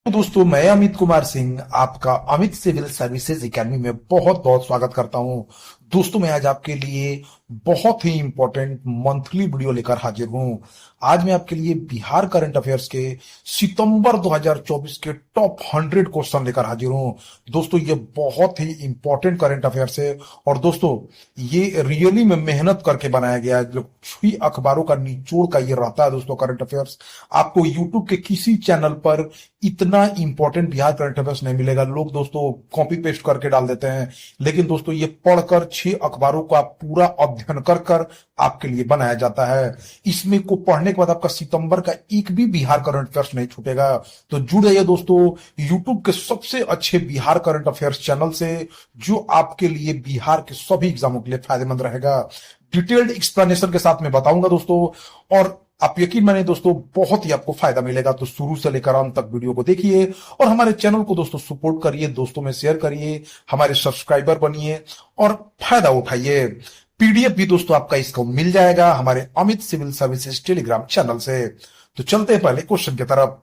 तो दोस्तों, मैं अमित कुमार सिंह आपका अमित सिविल सर्विसेज एकेडमी में बहुत बहुत स्वागत करता हूं। दोस्तों, मैं आज आपके लिए बहुत ही इंपॉर्टेंट मंथली वीडियो लेकर हाजिर हूं। आज मैं आपके लिए बिहार करंट अफेयर्स के सितंबर 2024 के टॉप 100 क्वेश्चन लेकर हाजिर हूं। दोस्तों, ये बहुत ही इंपॉर्टेंट करंट अफेयर्स है और दोस्तों, ये रियली में मेहनत करके बनाया गया है। जो छुई अखबारों का निचोड़ का ये रहता है दोस्तों, करंट अफेयर्स आपको यूट्यूब के किसी चैनल पर इतना इंपॉर्टेंट बिहार करंट अफेयर्स नहीं मिलेगा। लोग दोस्तों कॉपी पेस्ट करके डाल देते हैं, लेकिन दोस्तों ये पढ़कर 6 अखबारों का पूरा अध्ययन कर कर आपके लिए बनाया जाता है। इसमें को पढ़ने के बाद आपका सितंबर का एक भी बिहार करंट अफेयर्स नहीं छूटेगा। तो जुड़ जाइए दोस्तों यूट्यूब के सबसे अच्छे बिहार करंट अफेयर्स चैनल से, जो आपके लिए बिहार के सभी एग्जामों के लिए फायदेमंद रहेगा। डिटेल्ड एक्सप्लेनेशन के साथ में बताऊंगा दोस्तों, और आप यकीन मानिए दोस्तों, बहुत ही आपको फायदा मिलेगा। तो शुरू से लेकर अंत तक वीडियो को देखिए और हमारे चैनल को दोस्तों सपोर्ट करिए, दोस्तों में शेयर करिए, हमारे सब्सक्राइबर बनिए और फायदा उठाइए। पीडीएफ भी दोस्तों आपका इसको मिल जाएगा हमारे Amit civil services telegram channel से। तो चलते हैं पहले क्वेश्चन की तरफ।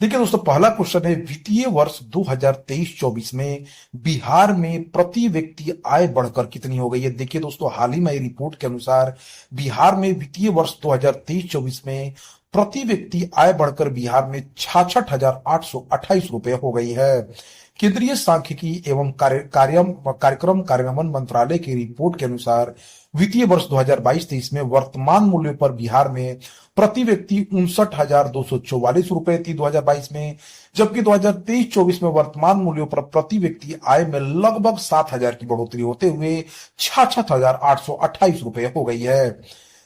देखिए दोस्तों, पहला क्वेश्चन है, वित्तीय वर्ष 2023-24 में बिहार में प्रति व्यक्ति आय बढ़कर कितनी हो गई है। देखिए दोस्तों, हाल ही में रिपोर्ट के अनुसार बिहार में वित्तीय वर्ष 2023-24 में प्रति व्यक्ति आय बढ़कर बिहार में 66,828 रुपए हो गई है। केंद्रीय सांख्यिकी एवं कार्यक्रम कार्यान्वयन मंत्रालय की रिपोर्ट के अनुसार वित्तीय वर्ष 2022-23 में वर्तमान मूल्य पर बिहार में प्रति व्यक्ति 59,244 रुपए थी 2022 में, जबकि 2023-24 में वर्तमान मूल्यों पर प्रति व्यक्ति आय में लगभग 7,000 की बढ़ोतरी होते हुए 66,828 रुपए हो गई है।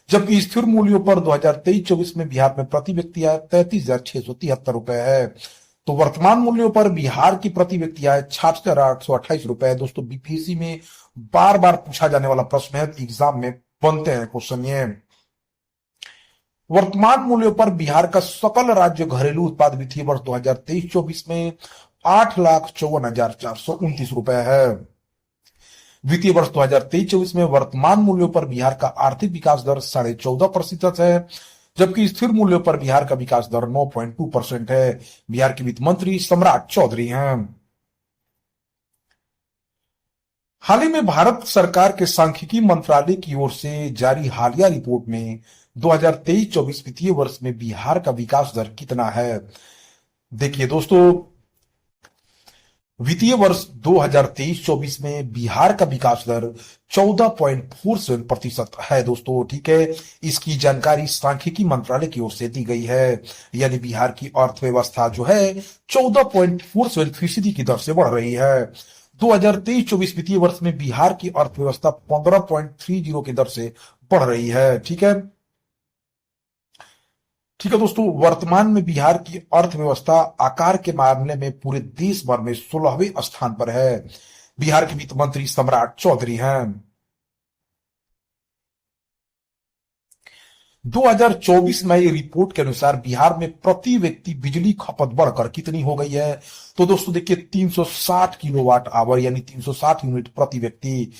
जबकि स्थिर मूल्यों पर 2023-24 में बिहार में प्रति व्यक्ति आय 33,673 रुपए है। तो वर्तमान मूल्यों पर बिहार की प्रति व्यक्ति आय 66,828 रुपए है। दोस्तों, बीपीएससी में बार बार पूछा जाने वाला प्रश्न है, एग्जाम में बनते हैं क्वेश्चन ये। वर्तमान मूल्यों पर बिहार का सकल राज्य घरेलू उत्पाद वित्तीय वर्ष 2023-24 में 8,54,429 रुपए है। वित्तीय वर्ष 2023-24 में वर्तमान मूल्यों पर बिहार का आर्थिक विकास दर 14.5% है, जबकि स्थिर मूल्यों पर बिहार का विकास दर 9.2% है। बिहार के वित्त मंत्री सम्राट चौधरी हैं। हाल ही में भारत सरकार के सांख्यिकी मंत्रालय की ओर से जारी हालिया रिपोर्ट में 2023-24 वित्तीय वर्ष में बिहार का विकास दर कितना है। देखिए दोस्तों, वित्तीय वर्ष 2023-24 में बिहार का विकास दर 14.47% है दोस्तों, ठीक है। इसकी जानकारी सांख्यिकी मंत्रालय की ओर से दी गई है। यानी बिहार की अर्थव्यवस्था जो है 14.47% की दर से बढ़ रही है। 2023-24 वित्तीय वर्ष में बिहार की अर्थव्यवस्था 15.30 की दर से बढ़ रही है, ठीक है। ठीक है दोस्तों, वर्तमान में बिहार की अर्थव्यवस्था आकार के मामले में पूरे देश भर में 16वें स्थान पर है। बिहार के वित्त मंत्री सम्राट चौधरी हैं। 2024 में रिपोर्ट के अनुसार बिहार में प्रति व्यक्ति बिजली खपत बढ़कर कितनी हो गई है। तो दोस्तों देखिए, 360 किलोवाट आवर यानी 360 यूनिट प्रति व्यक्ति।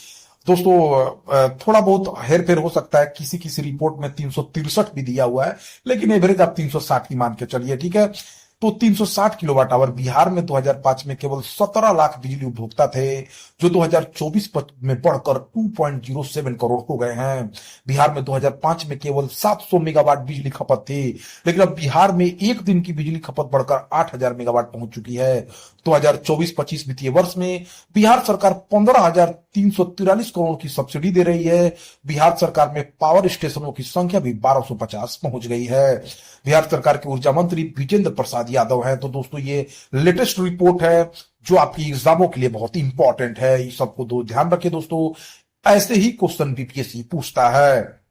दोस्तों, थोड़ा बहुत हेरफेर हो सकता है, किसी किसी रिपोर्ट में 363 भी दिया हुआ है, लेकिन एवरेज आप 360 की मान के चलिए, ठीक है। तो 360 किलोवाट आवर। बिहार में 2005 में केवल 17 लाख बिजली उपभोक्ता थे, जो 2024 में बढ़कर 2.07 करोड़ हो गए हैं। बिहार में 2005 में केवल 700 मेगावाट बिजली खपत थी, लेकिन अब बिहार में एक दिन की बिजली खपत बढ़कर 8,000 मेगावाट पहुंच चुकी है। 2024-25 वित्तीय वर्ष में बिहार सरकार 15,343 करोड़ की सब्सिडी दे रही है। बिहार सरकार में पावर स्टेशनों की संख्या भी 1250 पहुंच गई है। बिहार सरकार के ऊर्जा मंत्री विजेंद्र प्रसाद यादव हैं। तो दोस्तों, ये लेटेस्ट रिपोर्ट है जो आपकी एग्जामों के लिए बहुत इंपॉर्टेंट है। इस सबको दो ध्यान रखिए दोस्तों, ऐसे ही क्वेश्चन बीपीएससी पूछता है।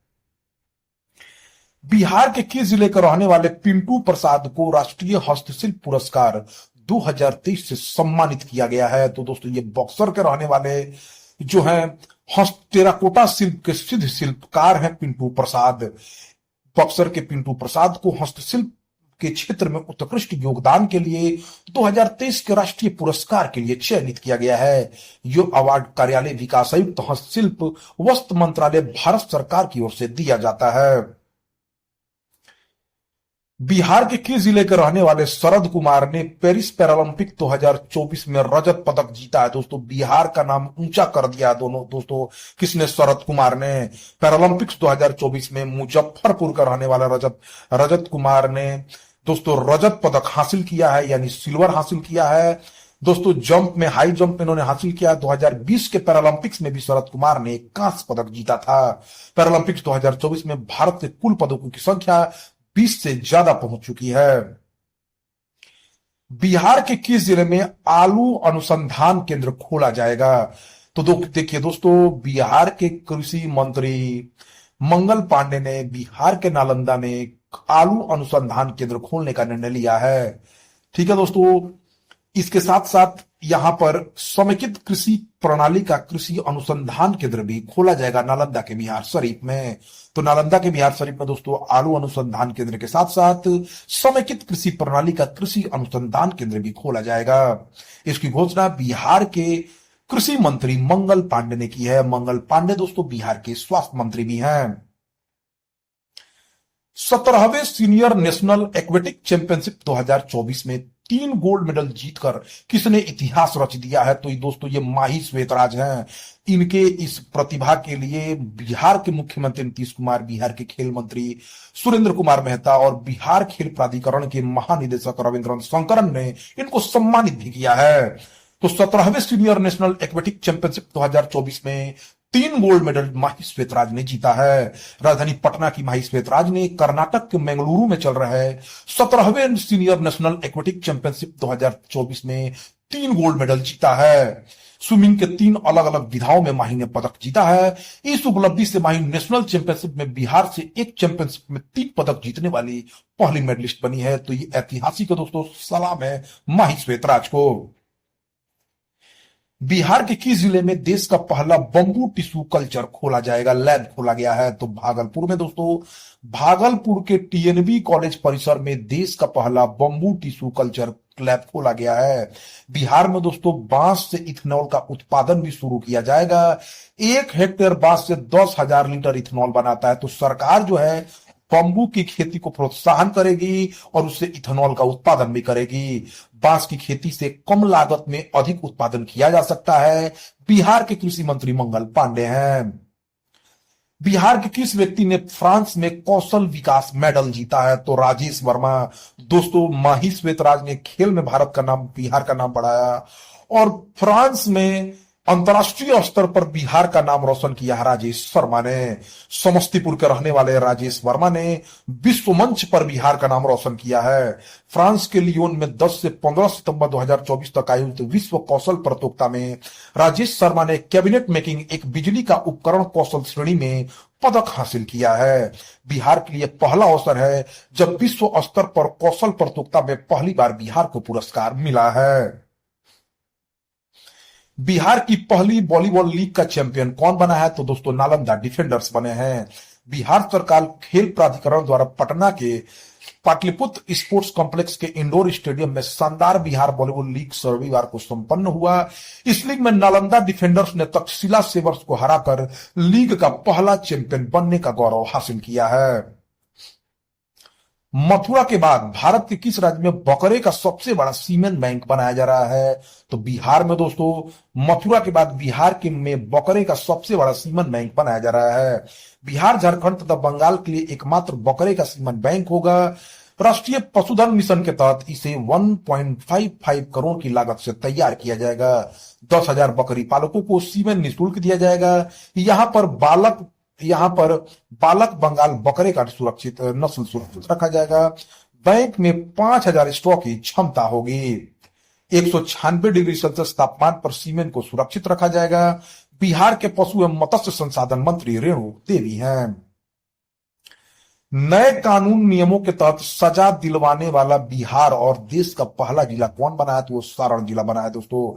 बिहार के किस जिले के रहने वाले पिंटू प्रसाद को राष्ट्रीय हस्तशिल्प पुरस्कार 2023 से सम्मानित किया गया है। तो दोस्तों, ये बक्सर के रहने वाले जो हैं टेराकोटा शिल्प के सिद्ध शिल्पकार हैं पिंटू प्रसाद। बक्सर के पिंटू प्रसाद को हस्तशिल्प के क्षेत्र में उत्कृष्ट योगदान के लिए 2023 के राष्ट्रीय पुरस्कार के लिए चयनित किया गया है। यह अवार्ड कार्यालय विकास आयुक्त हस्तशिल्प वस्त्र मंत्रालय भारत सरकार की ओर से दिया जाता है। बिहार के किस जिले के रहने वाले शरद कुमार ने पेरिस पैरालंपिक 2024 में रजत पदक जीता है? दोस्तों, बिहार का नाम ऊंचा कर दिया है दोनों दोस्तों। किसने? शरद कुमार ने। पैरालंपिक्स 2024 में मुजफ्फरपुर का रहने वाला रजत रजत कुमार ने दोस्तों रजत पदक हासिल किया है, यानी सिल्वर हासिल किया है। दोस्तों, जंप में, हाई जंप में इन्होंने हासिल किया। 2020 के पैरालंपिक्स में भी शरद कुमार ने कांस्य पदक जीता था। पैरालंपिक्स 2024 में भारत के कुल पदकों की संख्या 20 से ज्यादा पहुंच चुकी है। बिहार के किस जिले में आलू अनुसंधान केंद्र खोला जाएगा? तो देखिए दोस्तों, बिहार के कृषि मंत्री मंगल पांडे ने बिहार के नालंदा में आलू अनुसंधान केंद्र खोलने का निर्णय लिया है। ठीक है दोस्तों, इसके साथ साथ यहां पर समेकित कृषि प्रणाली का कृषि अनुसंधान केंद्र भी खोला जाएगा नालंदा के बिहार शरीफ में। तो नालंदा के बिहार शरीफ में दोस्तों आलू अनुसंधान केंद्र के साथ साथ समेकित कृषि प्रणाली का कृषि अनुसंधान केंद्र भी खोला जाएगा। इसकी घोषणा बिहार के कृषि मंत्री मंगल पांडे ने की है। मंगल पांडे दोस्तों बिहार के स्वास्थ्य मंत्री भी हैं। 17वें सीनियर नेशनल एक्वेटिक चैंपियनशिप 2024 में 3 गोल्ड मेडल जीतकर किसने इतिहास रच दिया है? तो ये दोस्तों, ये माही श्वेतराज हैं। इनके इस प्रतिभा के लिए बिहार के मुख्यमंत्री नीतीश कुमार, बिहार के खेल मंत्री सुरेंद्र कुमार मेहता और बिहार खेल प्राधिकरण के महानिदेशक रविंद्रन शंकरन ने इनको सम्मानित भी किया है। तो 17वें सीनियर नेशनल एक्वेटिक चैंपियनशिप 2024 में 3 गोल्ड मेडल माही श्वेतराज ने जीता है। राजधानी पटना की माही श्वेतराज ने कर्नाटक के मंगलुरु में चल रहे 17वें सीनियर नेशनल एक्वेटिक चैंपियनशिप 2024 में 3 गोल्ड मेडल जीता है। स्विमिंग के 3 अलग अलग विधाओं में माही ने पदक जीता है। इस उपलब्धि से माही नेशनल चैंपियनशिप में बिहार से एक चैंपियनशिप में 3 पदक जीतने वाली पहली मेडलिस्ट बनी है। तो ये ऐतिहासिक दोस्तों सलाम है माही श्वेतराज को। बिहार के किस जिले में देश का पहला बंबू टिश्यू कल्चर खोला जाएगा, लैब खोला गया है? तो भागलपुर में दोस्तों। भागलपुर के टीएनबी कॉलेज परिसर में देश का पहला बंबू टिश्यू कल्चर लैब खोला गया है। बिहार में दोस्तों बांस से इथेनॉल का उत्पादन भी शुरू किया जाएगा। 1 हेक्टेयर बांस से 10,000 लीटर इथेनॉल बनाता है। तो सरकार जो है बंबू की खेती को प्रोत्साहन करेगी और उससे इथेनॉल का उत्पादन भी करेगी। बांस की खेती से कम लागत में अधिक उत्पादन किया जा सकता है। बिहार के कृषि मंत्री मंगल पांडे हैं। बिहार के किस व्यक्ति ने फ्रांस में कौशल विकास मेडल जीता है? तो राजेश वर्मा। दोस्तों, माही श्वेतराज ने खेल में भारत का नाम, बिहार का नाम बढ़ाया और फ्रांस में अंतरराष्ट्रीय स्तर पर बिहार का नाम रोशन किया है राजेश शर्मा ने। समस्तीपुर के रहने वाले राजेश वर्मा ने विश्व मंच पर बिहार का नाम रोशन किया है। फ्रांस के लियोन में 10 से 15 सितंबर 2024 तक आयोजित विश्व कौशल प्रतियोगिता में राजेश शर्मा ने कैबिनेट मेकिंग एक बिजली का उपकरण कौशल श्रेणी में पदक हासिल किया है। बिहार के लिए पहला अवसर है जब विश्व स्तर पर कौशल प्रतियोगिता में पहली बार बिहार को पुरस्कार मिला है। बिहार की पहली वॉलीबॉल लीग का चैंपियन कौन बना है? तो दोस्तों नालंदा डिफेंडर्स बने हैं। बिहार सरकार खेल प्राधिकरण द्वारा पटना के पाटलिपुत्र स्पोर्ट्स कॉम्प्लेक्स के इंडोर स्टेडियम में शानदार बिहार वॉलीबॉल लीग रविवार को संपन्न हुआ। इस लीग में नालंदा डिफेंडर्स ने तक्षशिला सेवर्स को हराकर लीग का पहला चैंपियन बनने का गौरव हासिल किया है। मथुरा के बाद भारत के किस राज्य में बकरे का सबसे बड़ा सीमेंट बैंक बनाया जा रहा है? तो बिहार में दोस्तों। मथुरा के बाद बिहार के में बकरे का सबसे बड़ा सीमेंट बैंक बनाया जा रहा है। बिहार, झारखंड तथा बंगाल के लिए एकमात्र बकरे का सीमेंट बैंक होगा। राष्ट्रीय पशुधन मिशन के तहत इसे 1.55 करोड़ की लागत से तैयार किया जाएगा। 10,000 बकरी पालकों को सीमेंट निःशुल्क दिया जाएगा। यहाँ पर बालक बंगाल बकरे का सुरक्षित नस्ल सुरक्षित रखा जाएगा। बैंक में 5,000 स्टॉक की क्षमता होगी। 196 डिग्री सेल्सियस तापमान पर सीमेंट को सुरक्षित रखा जाएगा। बिहार के पशु एवं मत्स्य संसाधन मंत्री रेणु देवी हैं। नए कानून नियमों के तहत सजा दिलवाने वाला बिहार और देश का पहला जिला कौन बना है? तो वो सारण जिला बना है दोस्तों।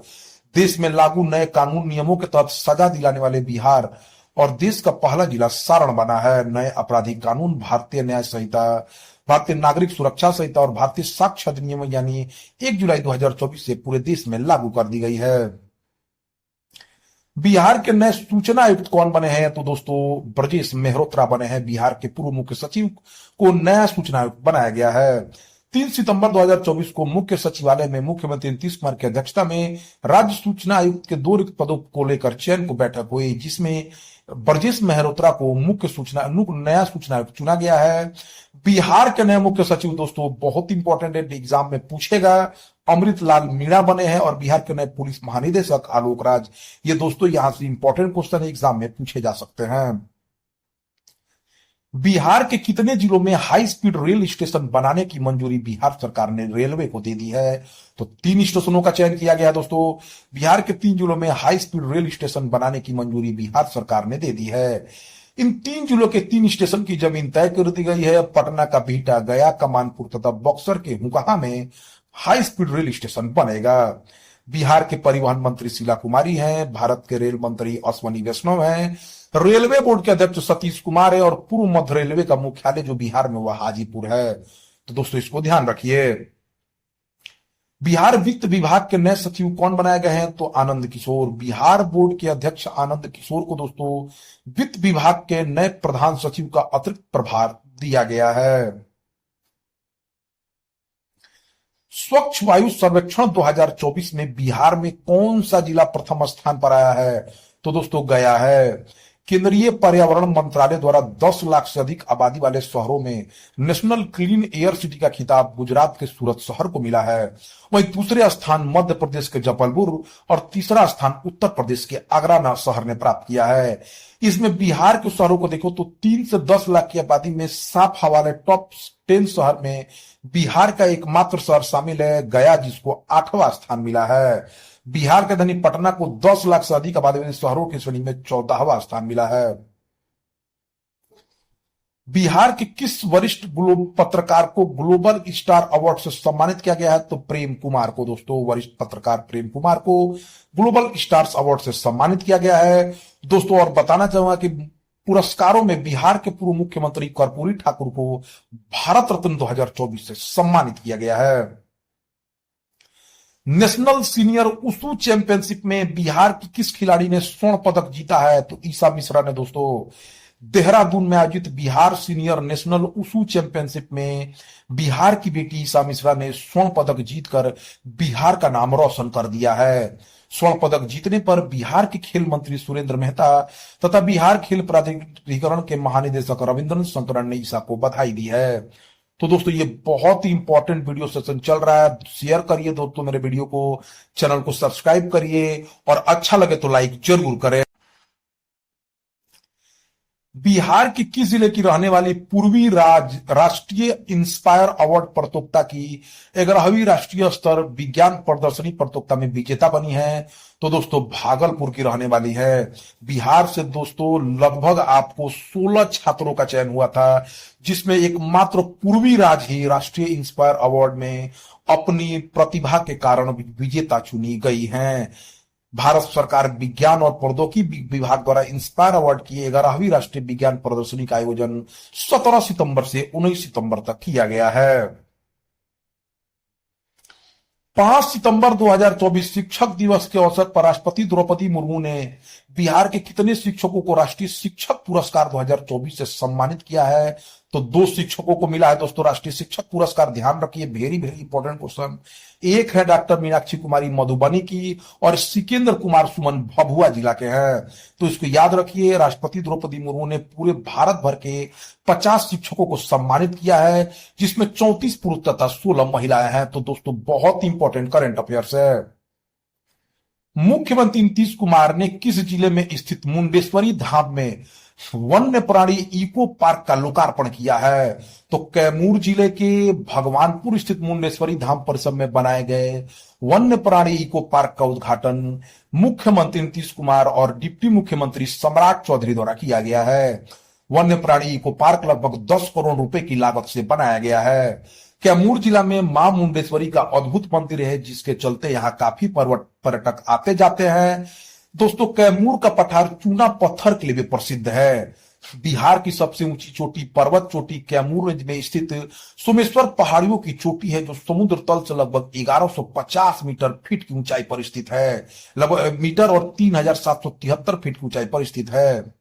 देश में लागू नए कानून नियमों के तहत सजा दिलाने वाले बिहार और देश का पहला जिला सारण बना है। नए आपराधिक कानून, भारतीय न्याय संहिता, भारतीय नागरिक सुरक्षा संहिता और भारतीय साक्ष्य अधिनियम यानी 1 जुलाई 2024 से पूरे देश में लागू कर दी गई है। बिहार के नए सूचना आयुक्त कौन बने हैं? तो दोस्तों ब्रजेश मेहरोत्रा बने हैं। बिहार के पूर्व मुख्य सचिव को नया सूचना आयुक्त बनाया गया है। 3 सितंबर 2024 को मुख्य सचिवालय में मुख्यमंत्री नीतीश कुमार की अध्यक्षता में राज्य सूचना आयुक्त के 2 रिक्त पदों को लेकर चयन को बैठक हुई, जिसमें ब्रजेश मेहरोत्रा को नया सूचना आयुक्त चुना गया है। बिहार के नए मुख्य सचिव दोस्तों बहुत इंपॉर्टेंट है, एग्जाम में पूछेगा, अमृतलाल मीणा बने हैं। और बिहार के नए पुलिस महानिदेशक आलोक राज, ये दोस्तों यहां से इंपॉर्टेंट क्वेश्चन एग्जाम में पूछे जा सकते हैं। बिहार के कितने जिलों में हाई स्पीड रेल स्टेशन बनाने की मंजूरी बिहार सरकार ने रेलवे को दे दी है? तो 3 स्टेशनों का चयन किया गया है दोस्तों। बिहार के 3 जिलों में हाई स्पीड रेल स्टेशन बनाने की मंजूरी बिहार सरकार ने दे दी है। इन 3 जिलों के 3 स्टेशन की जमीन तय कर दी गई है। पटना का बिहटा, गया का मानपुर तथा बक्सर के हुकहा में हाई स्पीड रेल स्टेशन बनेगा। बिहार के परिवहन मंत्री शीला कुमारी हैं। भारत के रेल मंत्री अश्वनी वैष्णव हैं। रेलवे बोर्ड के अध्यक्ष सतीश कुमार है। और पूर्व मध्य रेलवे का मुख्यालय जो बिहार में वह हाजीपुर है। तो दोस्तों इसको ध्यान रखिए। बिहार वित्त विभाग के नए सचिव कौन बनाए गए हैं? तो आनंद किशोर। बिहार बोर्ड के अध्यक्ष आनंद किशोर को दोस्तों वित्त विभाग के नए प्रधान सचिव का अतिरिक्त प्रभार दिया गया है। स्वच्छ वायु सर्वेक्षण 2024 में बिहार में कौन सा जिला प्रथम स्थान पर आया है? तो दोस्तों गया है। केंद्रीय पर्यावरण मंत्रालय द्वारा 10 लाख से अधिक आबादी वाले शहरों में नेशनल क्लीन एयर सिटी का खिताब गुजरात के सूरत शहर को मिला है। वहीं दूसरे स्थान मध्य प्रदेश के जबलपुर और तीसरा स्थान उत्तर प्रदेश के आगरा शहर ने प्राप्त किया है। इसमें बिहार के शहरों को देखो तो 3 से 10 लाख की आबादी में साफ हवा वाले टॉप 10 शहर में बिहार का एकमात्र शहर शामिल है, गया, जिसको 8वां स्थान मिला है। बिहार के राजधानी पटना को 10 लाख से अधिक आबादी वाले शहरों की श्रेणी में 14वां स्थान मिला है। बिहार के किस वरिष्ठ पत्रकार को ग्लोबल स्टार अवार्ड से सम्मानित किया गया है? तो प्रेम कुमार को दोस्तों, वरिष्ठ पत्रकार प्रेम कुमार को ग्लोबल स्टार्स अवार्ड से सम्मानित किया गया है दोस्तों। और बताना चाहूंगा कि पुरस्कारों में बिहार के पूर्व मुख्यमंत्री कर्पूरी ठाकुर को भारत रत्न 2024 से सम्मानित किया गया है। नेशनल सीनियर वुशु चैंपियनशिप में बिहार की किस खिलाड़ी ने स्वर्ण पदक जीता है? तो ईसा मिश्रा ने दोस्तों। देहरादून में आयोजित Bihar senior national wushu championship में बिहार की बेटी ईसा मिश्रा ने स्वर्ण पदक जीतकर बिहार का नाम रोशन कर दिया है। स्वर्ण पदक जीतने पर बिहार के खेल मंत्री सुरेंद्र मेहता तथा बिहार खेल प्राधिकरण के महानिदेशक रविंद्र शंकरन ने ईसा को बधाई दी है। तो दोस्तों ये बहुत ही इंपॉर्टेंट वीडियो सेशन चल रहा है, शेयर करिए दोस्तों मेरे वीडियो को, चैनल को सब्सक्राइब करिए और अच्छा लगे तो लाइक जरूर करें। बिहार के किस जिले की रहने वाली पूर्वी राष्ट्रीय इंस्पायर अवार्ड प्रतियोगिता की 11वीं राष्ट्रीय स्तर विज्ञान प्रदर्शनी प्रतियोगिता में विजेता बनी है? तो दोस्तों भागलपुर की रहने वाली है। बिहार से दोस्तों लगभग आपको 16 छात्रों का चयन हुआ था, जिसमें एकमात्र पूर्वी राज्य ही राष्ट्रीय इंस्पायर अवार्ड में अपनी प्रतिभा के कारण विजेता चुनी गई हैं। भारत सरकार विज्ञान और प्रौद्योगिकी विभाग द्वारा इंस्पायर अवार्ड की 11वीं राष्ट्रीय विज्ञान प्रदर्शनी का आयोजन 17 सितंबर से 19 सितंबर तक किया गया है। 5 सितंबर 2024 शिक्षक दिवस के अवसर पर राष्ट्रपति द्रौपदी मुर्मू ने बिहार के कितने शिक्षकों को राष्ट्रीय शिक्षक पुरस्कार 2024 से सम्मानित किया है? तो 2 शिक्षकों को मिला है दोस्तों राष्ट्रीय शिक्षक पुरस्कार। ध्यान रखिए, वेरी वेरी इंपॉर्टेंट क्वेश्चन। एक है डॉक्टर मीनाक्षी कुमारी मधुबनी की और सिकेंद्र कुमार सुमन भभुआ जिला के हैं। तो इसको याद रखिए, राष्ट्रपति द्रौपदी मुर्मू ने पूरे भारत भर के 50 शिक्षकों को सम्मानित किया है, जिसमें 34 पुरुष तथा 16 महिलाएं हैं। तो दोस्तों बहुत इंपॉर्टेंट करंट अफेयर्स है। मुख्यमंत्री नीतीश कुमार ने किस जिले में स्थित मुंडेश्वरी धाम में वन्य प्राणी इको पार्क का लोकार्पण किया है? तो कैमूर जिले के भगवानपुर स्थित मुंडेश्वरी धाम परिसर में बनाए गए वन्य प्राणी इको पार्क का उद्घाटन मुख्यमंत्री नीतीश कुमार और डिप्टी मुख्यमंत्री सम्राट चौधरी द्वारा किया गया है। वन्य प्राणी इको पार्क लगभग 10 करोड़ रुपए की लागत से बनाया गया है। कैमूर जिला में मां मुंडेश्वरी का अद्भुत मंदिर है, जिसके चलते यहाँ काफी पर्यटक आते जाते हैं। दोस्तों कैमूर का पठार चूना पत्थर के लिए भी प्रसिद्ध है। बिहार की सबसे ऊंची चोटी पर्वत चोटी कैमूर में स्थित सोमेश्वर पहाड़ियों की चोटी है, जो समुद्र तल से लगभग 1150 मीटर फीट की ऊंचाई पर स्थित है। लगभग मीटर और 3773 फीट की ऊंचाई पर स्थित है।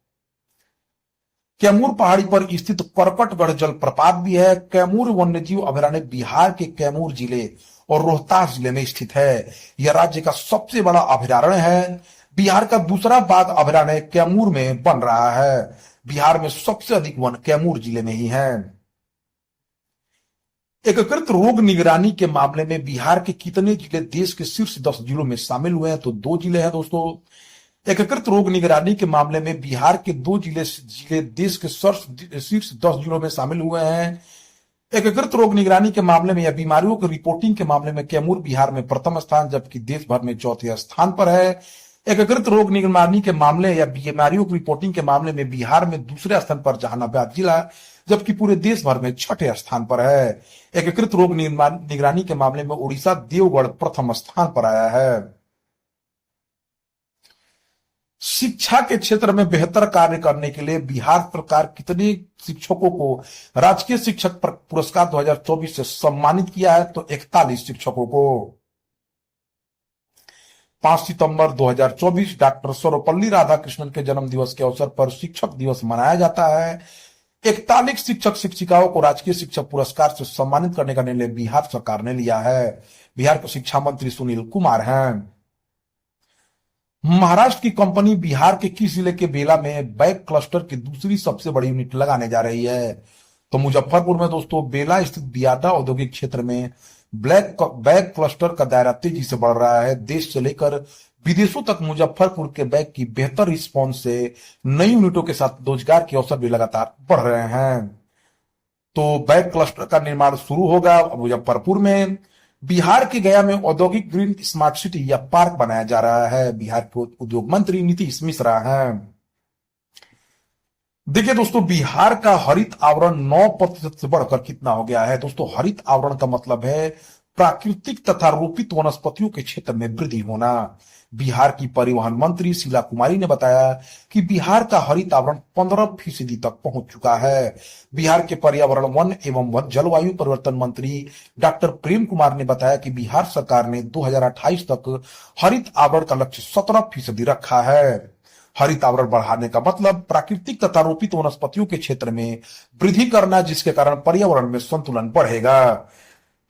कैमूर पहाड़ी पर स्थित करकटगढ़ जलप्रपात भी है। कैमूर वन्यजीव अभयारण्य बिहार के कैमूर जिले और रोहतास जिले में स्थित है। यह राज्य का सबसे बड़ा अभयारण्य है। बिहार का दूसरा बाघ अभयारण्य कैमूर में बन रहा है। बिहार में सबसे अधिक वन कैमूर जिले में ही है। एकीकृत रोग निगरानी के मामले में बिहार के कितने जिले देश के शीर्ष 10 जिलों में शामिल हुए हैं? तो 2 जिले हैं दोस्तों। एकीकृत रोग निगरानी के मामले में बिहार के 2 जिले देश के शीर्ष 10 जिलों में शामिल हुए हैं। एकीकृत रोग निगरानी के मामले में या बीमारियों की रिपोर्टिंग के मामले में कैमूर बिहार में प्रथम स्थान, जबकि देश भर में चौथे स्थान पर है। एकीकृत रोग निगरानी के मामले या बीमारियों की रिपोर्टिंग के मामले में बिहार में दूसरे स्थान पर जहानाबाद जिला, जबकि पूरे देश भर में छठे स्थान पर है। एकीकृत रोग निगरानी के मामले में उड़ीसा देवगढ़ प्रथम स्थान पर आया है। शिक्षा के क्षेत्र में बेहतर कार्य करने के लिए बिहार सरकार कितने शिक्षकों को राजकीय शिक्षक पुरस्कार 2024 से सम्मानित किया है? तो 41 शिक्षकों को। 5 सितंबर 2024 डॉक्टर सर्वपल्ली राधाकृष्णन के जन्म दिवस के अवसर पर शिक्षक दिवस मनाया जाता है। 41 शिक्षक शिक्षिकाओं को राजकीय शिक्षक पुरस्कार से सम्मानित करने का निर्णय बिहार सरकार ने लिया है। बिहार के शिक्षा मंत्री सुनील कुमार हैं। महाराष्ट्र की कंपनी बिहार के किस जिले के बेला में बैग क्लस्टर की दूसरी सबसे बड़ी यूनिट लगाने जा रही है? तो मुजफ्फरपुर में दोस्तों बेला स्थित बियादा औद्योगिक क्षेत्र में बैग क्लस्टर का दायरा तेजी से बढ़ रहा है। देश से लेकर विदेशों तक मुजफ्फरपुर के बैग की बेहतर रिस्पॉन्स से नई यूनिटों के साथ रोजगार के अवसर भी लगातार बढ़ रहे हैं। तो बैग क्लस्टर का निर्माण शुरू होगा मुजफ्फरपुर में। बिहार के गया में औद्योगिक ग्रीन स्मार्ट सिटी या पार्क बनाया जा रहा है। बिहार के उद्योग मंत्री नीतीश मिश्रा हैं। देखिए दोस्तों, बिहार का हरित आवरण 9% से बढ़कर कितना हो गया है? दोस्तों, हरित आवरण का मतलब है प्राकृतिक तथा रोपित वनस्पतियों के क्षेत्र में वृद्धि होना। बिहार की परिवहन मंत्री शीला कुमारी ने बताया कि बिहार का हरित आवरण 15% तक पहुंच चुका है। बिहार के पर्यावरण वन एवं जलवायु परिवर्तन मंत्री डॉक्टर प्रेम कुमार ने बताया कि बिहार सरकार ने 2028 तक हरित आवरण का लक्ष्य 17% रखा है। हरित आवरण बढ़ाने का मतलब प्राकृतिक तथा रोपित वनस्पतियों के क्षेत्र में वृद्धि करना, जिसके कारण पर्यावरण में संतुलन बढ़ेगा।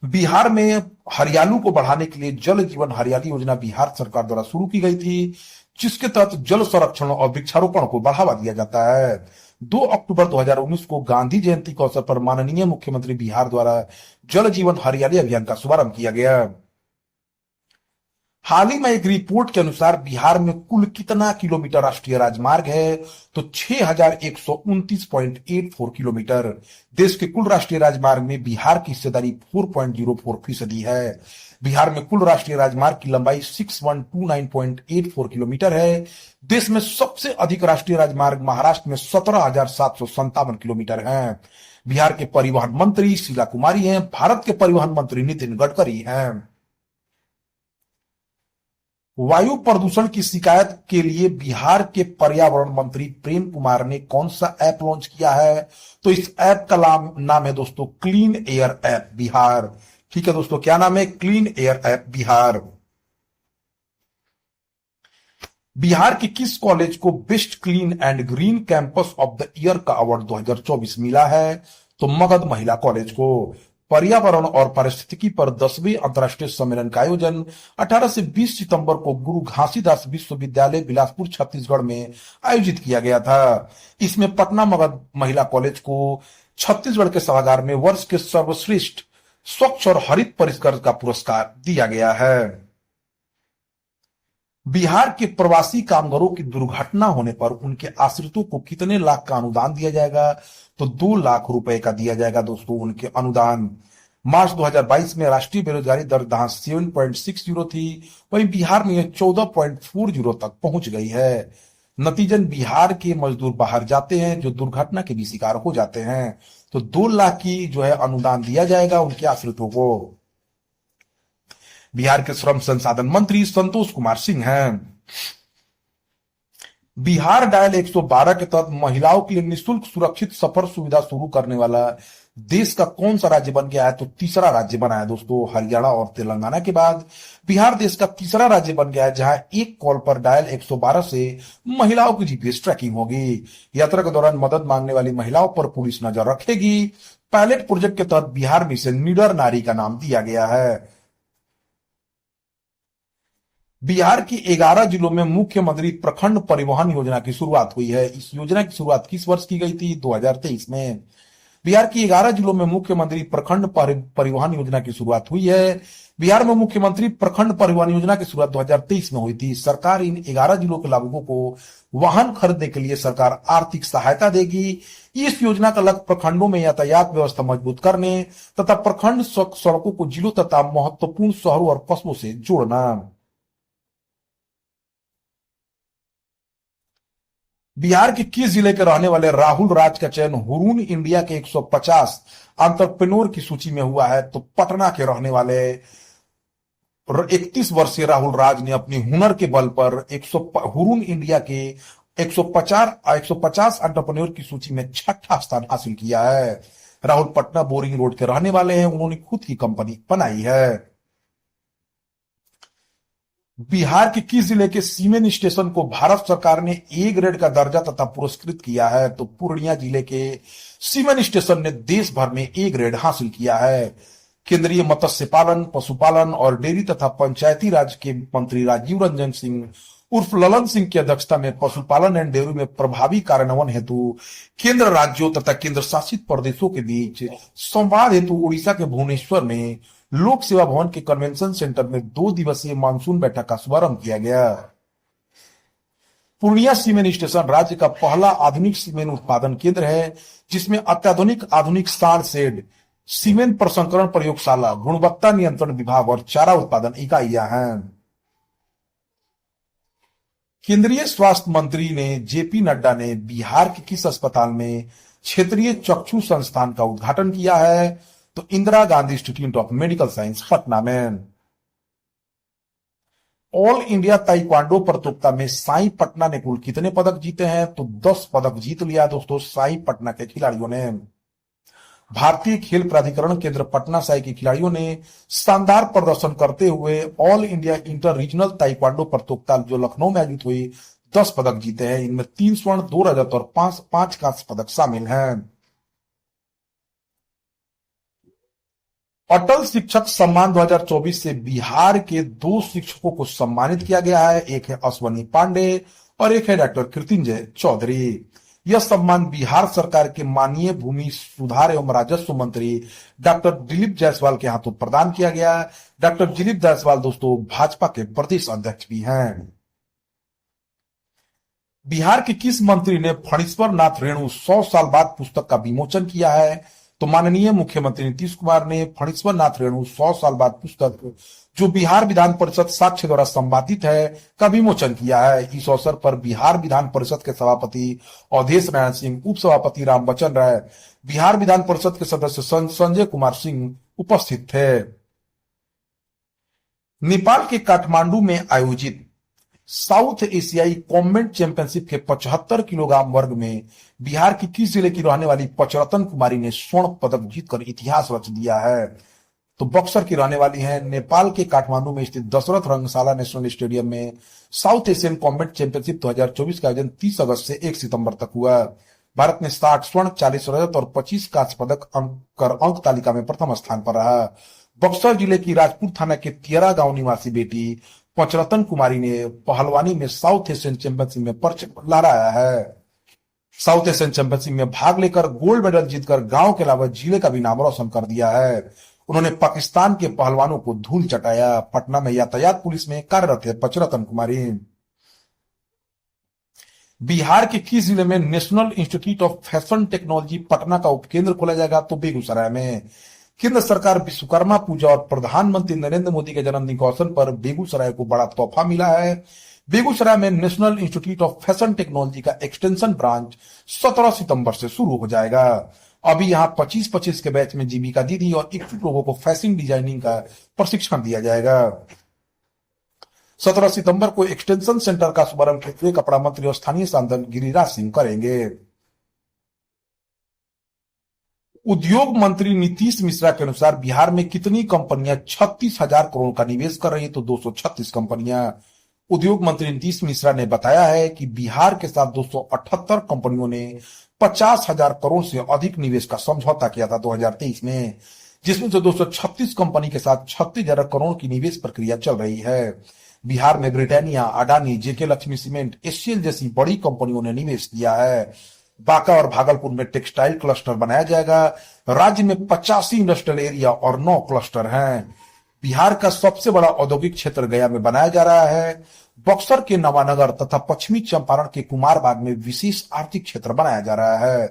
बिहार में हरियाली को बढ़ाने के लिए जल जीवन हरियाली योजना बिहार सरकार द्वारा शुरू की गई थी, जिसके तहत जल संरक्षण और वृक्षारोपण को बढ़ावा दिया जाता है। 2 अक्टूबर 2019 को गांधी जयंती के अवसर पर माननीय मुख्यमंत्री बिहार द्वारा जल जीवन हरियाली अभियान का शुभारंभ किया गया। हाल ही में एक रिपोर्ट के अनुसार बिहार में कुल कितना किलोमीटर राष्ट्रीय राजमार्ग है? तो 6129.84 किलोमीटर। देश के कुल राष्ट्रीय राजमार्ग में बिहार की हिस्सेदारी 4.04% है। बिहार में कुल राष्ट्रीय राजमार्ग की लंबाई 6129.84 किलोमीटर है। देश में सबसे अधिक राष्ट्रीय राजमार्ग महाराष्ट्र में 17,757 किलोमीटर है। बिहार के परिवहन मंत्री शीला कुमारी हैं। भारत के परिवहन मंत्री नितिन गडकरी हैं। वायु प्रदूषण की शिकायत के लिए बिहार के पर्यावरण मंत्री प्रेम कुमार ने कौन सा ऐप लॉन्च किया है? तो इस ऐप का नाम है दोस्तों क्लीन एयर ऐप बिहार। ठीक है दोस्तों, क्या नाम है? Clean air app Bihar. Bihar के किस कॉलेज को best clean and green campus of the year का अवार्ड 2024 मिला है? तो मगध महिला कॉलेज को। पर्यावरण और पारिस्थितिकी पर 10वें अंतर्राष्ट्रीय सम्मेलन का आयोजन 18 से 20 सितंबर को गुरु घासीदास विश्वविद्यालय बिलासपुर छत्तीसगढ़ में आयोजित किया गया था। इसमें पटना मगध महिला कॉलेज को छत्तीसगढ़ के सभागार में वर्ष के सर्वश्रेष्ठ स्वच्छ और हरित परिष्कार का पुरस्कार दिया गया है। बिहार के प्रवासी कामगारों की दुर्घटना होने पर उनके आश्रितों को कितने लाख का अनुदान दिया जाएगा? तो 2 लाख रुपए का दिया जाएगा दोस्तों उनके अनुदान। मार्च 2022 में राष्ट्रीय बेरोजगारी दर जहां 7.60 थी, वहीं बिहार में यह 14.40 तक पहुंच गई है। नतीजन बिहार के मजदूर बाहर जाते हैं जो दुर्घटना के भी शिकार हो जाते हैं। तो 2 लाख की जो है अनुदान दिया जाएगा उनके आश्रितों को। बिहार के श्रम संसाधन मंत्री संतोष कुमार सिंह हैं। बिहार डायल 112 के तहत महिलाओं के लिए निःशुल्क सुरक्षित सफर सुविधा शुरू करने वाला देश का कौन सा राज्य बन गया है? तो तीसरा राज्य बना है दोस्तों। हरियाणा और तेलंगाना के बाद बिहार देश का तीसरा राज्य बन गया है जहां एक कॉल पर डायल 112 से महिलाओं की जीपीएस ट्रैकिंग होगी। यात्रा के दौरान मदद मांगने वाली महिलाओं पर पुलिस नजर रखेगी। पायलट प्रोजेक्ट के तहत बिहार में इसे निडर नारी का नाम दिया गया है। बिहार के 11 जिलों में मुख्यमंत्री प्रखंड परिवहन योजना की शुरुआत हुई है। इस योजना की शुरुआत किस वर्ष की गई थी? 2023 में। बिहार की 11 जिलों में मुख्यमंत्री प्रखंड परिवहन योजना की शुरुआत हुई है। बिहार में मुख्यमंत्री प्रखंड परिवहन योजना की शुरुआत 2023 में हुई थी। सरकार इन 11 जिलों के लाभुकों को वाहन खरीदने के लिए सरकार आर्थिक सहायता देगी। इस योजना का लक्ष्य प्रखंडों में यातायात व्यवस्था मजबूत करने तथा प्रखंड सड़कों को जिलों तथा महत्वपूर्ण शहरों और कस्बों से जोड़ना। बिहार के किस जिले के रहने वाले राहुल राज का चयन हुरून इंडिया के 150 एंटरप्रेन्योर की सूची में हुआ है? तो पटना के रहने वाले 31 वर्षीय राहुल राज ने अपनी हुनर के बल पर हुरून इंडिया के 150 एंटरप्रेन्योर की सूची में छठा स्थान हासिल किया है। राहुल पटना बोरिंग रोड के रहने वाले हैं। उन्होंने खुद की कंपनी बनाई है। बिहार के किस जिले के सीमेन स्टेशन को भारत सरकार ने ए ग्रेड का दर्जा तथा पुरस्कृत किया है? तो पूर्णिया जिले के सीमेन स्टेशन ने देश भर में ए ग्रेड हासिल किया है। केंद्रीय मत्स्य पालन, पशुपालन और डेयरी तथा पंचायती राज के मंत्री राजीव रंजन सिंह उर्फ ललन सिंह की अध्यक्षता में पशुपालन एवं डेयरी में प्रभावी कार्यान्वयन हेतु केंद्र राज्यों तथा केंद्र शासित प्रदेशों के बीच संवाद हेतु उड़ीसा के भुवनेश्वर में लोक सेवा भवन के कन्वेंशन सेंटर में 2 दिवसीय मानसून बैठक का शुभारंभ किया गया। पूर्णिया सीमेंट स्टेशन राज्य का पहला आधुनिक सीमेंट उत्पादन केंद्र है जिसमें अत्याधुनिक आधुनिक सार शेड, सीमेंट प्रसंस्करण प्रयोगशाला, गुणवत्ता नियंत्रण विभाग और चारा उत्पादन इकाइयां हैं। केंद्रीय स्वास्थ्य मंत्री ने जेपी नड्डा ने बिहार के किस अस्पताल में क्षेत्रीय चक्षु संस्थान का उद्घाटन किया है? तो Indira Gandhi institute of medical science Patna में। ऑल इंडिया ताइक्वांडो प्रतियोगिता में साई पटना ने कुल कितने पदक जीते हैं? तो 10 पदक जीत लिया दोस्तों साई पटना के खिलाड़ियों ने। भारतीय खेल प्राधिकरण केंद्र पटना साई के खिलाड़ियों ने शानदार प्रदर्शन करते हुए all India inter regional taekwondo प्रतियोगिता जो लखनऊ में आयोजित हुई 10 पदक जीते हैं। इनमें 3 स्वर्ण, 2 रजत और 5 कांस्य पदक शामिल हैं। अटल शिक्षक सम्मान 2024 से बिहार के 2 शिक्षकों को सम्मानित किया गया है। एक है अश्वनी पांडे और एक है डॉक्टर कृत्युंजय चौधरी। यह सम्मान बिहार सरकार के माननीय भूमि सुधार एवं राजस्व मंत्री डॉक्टर दिलीप जायसवाल के हाथों प्रदान किया गया। डॉक्टर दिलीप जायसवाल दोस्तों भाजपा के प्रदेश अध्यक्ष भी हैं। बिहार के किस मंत्री ने फणीश्वर नाथ रेणु 100 साल बाद पुस्तक का विमोचन किया है? तो माननीय मुख्यमंत्री नीतीश कुमार ने फणीश्वर नाथ रेणु 100 साल बाद पुस्तक जो बिहार विधान परिषद साक्ष्य द्वारा संपादित है का विमोचन किया है। इस अवसर पर बिहार विधान परिषद के सभापति अवधेश नारायण सिंह, उप सभापति रामबचन राय, बिहार विधान परिषद के सदस्य संजय कुमार सिंह उपस्थित थे। नेपाल के काठमांडू में आयोजित साउथ एशियाई कॉम्बैट चैंपियनशिप के 75 किलोग्राम वर्ग में बिहार की किस जिले की रहने वाली पचरतन कुमारी ने स्वर्ण पदक जीतकर इतिहास रच दिया है? तो बक्सर की रहने वाली हैं। नेपाल के काठमांडू में स्थित दशरथ रंगशाला नेशनल स्टेडियम में साउथ एशियन कॉम्बैट चैंपियनशिप 2024 का आयोजन 30 अगस्त से 1 सितंबर तक हुआ। भारत ने 60 स्वर्ण, 40 रजत और 25 कांस्य पदक अंक तालिका में प्रथम स्थान पर रहा। बक्सर जिले की राजपुर थाना के तियरा गांव निवासी बेटी पचरतन कुमारी ने पहलवानी में साउथ एशियन चैंपियनशिप में परचम लहराया है। साउथ एशियन चैंपियनशिप में भाग लेकर गोल्ड मेडल जीतकर गांव के अलावा जिले का भी नाम रोशन कर दिया है। उन्होंने पाकिस्तान के पहलवानों को धूल चटाया। पटना में यातायात पुलिस में कार्यरत है पचरतन कुमारी। बिहार के किस जिले में national institute of fashion technology Patna का उपकेंद्र खोला जाएगा? तो बेगूसराय में। केंद्र सरकार विश्वकर्मा पूजा और प्रधानमंत्री नरेंद्र मोदी के जन्मदिन के अवसर पर बेगूसराय को बड़ा तोहफा मिला है। बेगूसराय में national institute of fashion technology का एक्सटेंशन ब्रांच 17 सितंबर से शुरू हो जाएगा। अभी यहां 25-25 के बैच में जीविका दीदी और इच्छुक लोगों को फैशन डिजाइनिंग का प्रशिक्षण दिया जाएगा। 17 सितंबर को एक्सटेंशन सेंटर का शुभारंभ केंद्रीय कपड़ा मंत्री और स्थानीय सांसद गिरिराज सिंह करेंगे। उद्योग मंत्री नीतीश मिश्रा के अनुसार बिहार में कितनी कंपनियां 36,000 करोड़ का निवेश कर रही है, तो 236 कंपनियां। उद्योग मंत्री नीतीश मिश्रा ने बताया है कि बिहार के साथ 278 कंपनियों ने 50,000 करोड़ से अधिक निवेश का समझौता किया था 2023 में, जिसमें से 236 कंपनी के साथ 36,000 करोड़ की निवेश प्रक्रिया चल रही है। बिहार में ब्रिटानिया, अडानी, जेके लक्ष्मी सीमेंट, एचसीएल जैसी बड़ी कंपनियों ने निवेश किया है। बांका और भागलपुर में टेक्सटाइल क्लस्टर बनाया जाएगा। राज्य में 85 इंडस्ट्रियल एरिया और 9 क्लस्टर हैं। बिहार का सबसे बड़ा औद्योगिक क्षेत्र गया में बनाया जा रहा है। बक्सर के नवानगर तथा पश्चिमी चंपारण के कुमारबाग में विशेष आर्थिक क्षेत्र बनाया जा रहा है।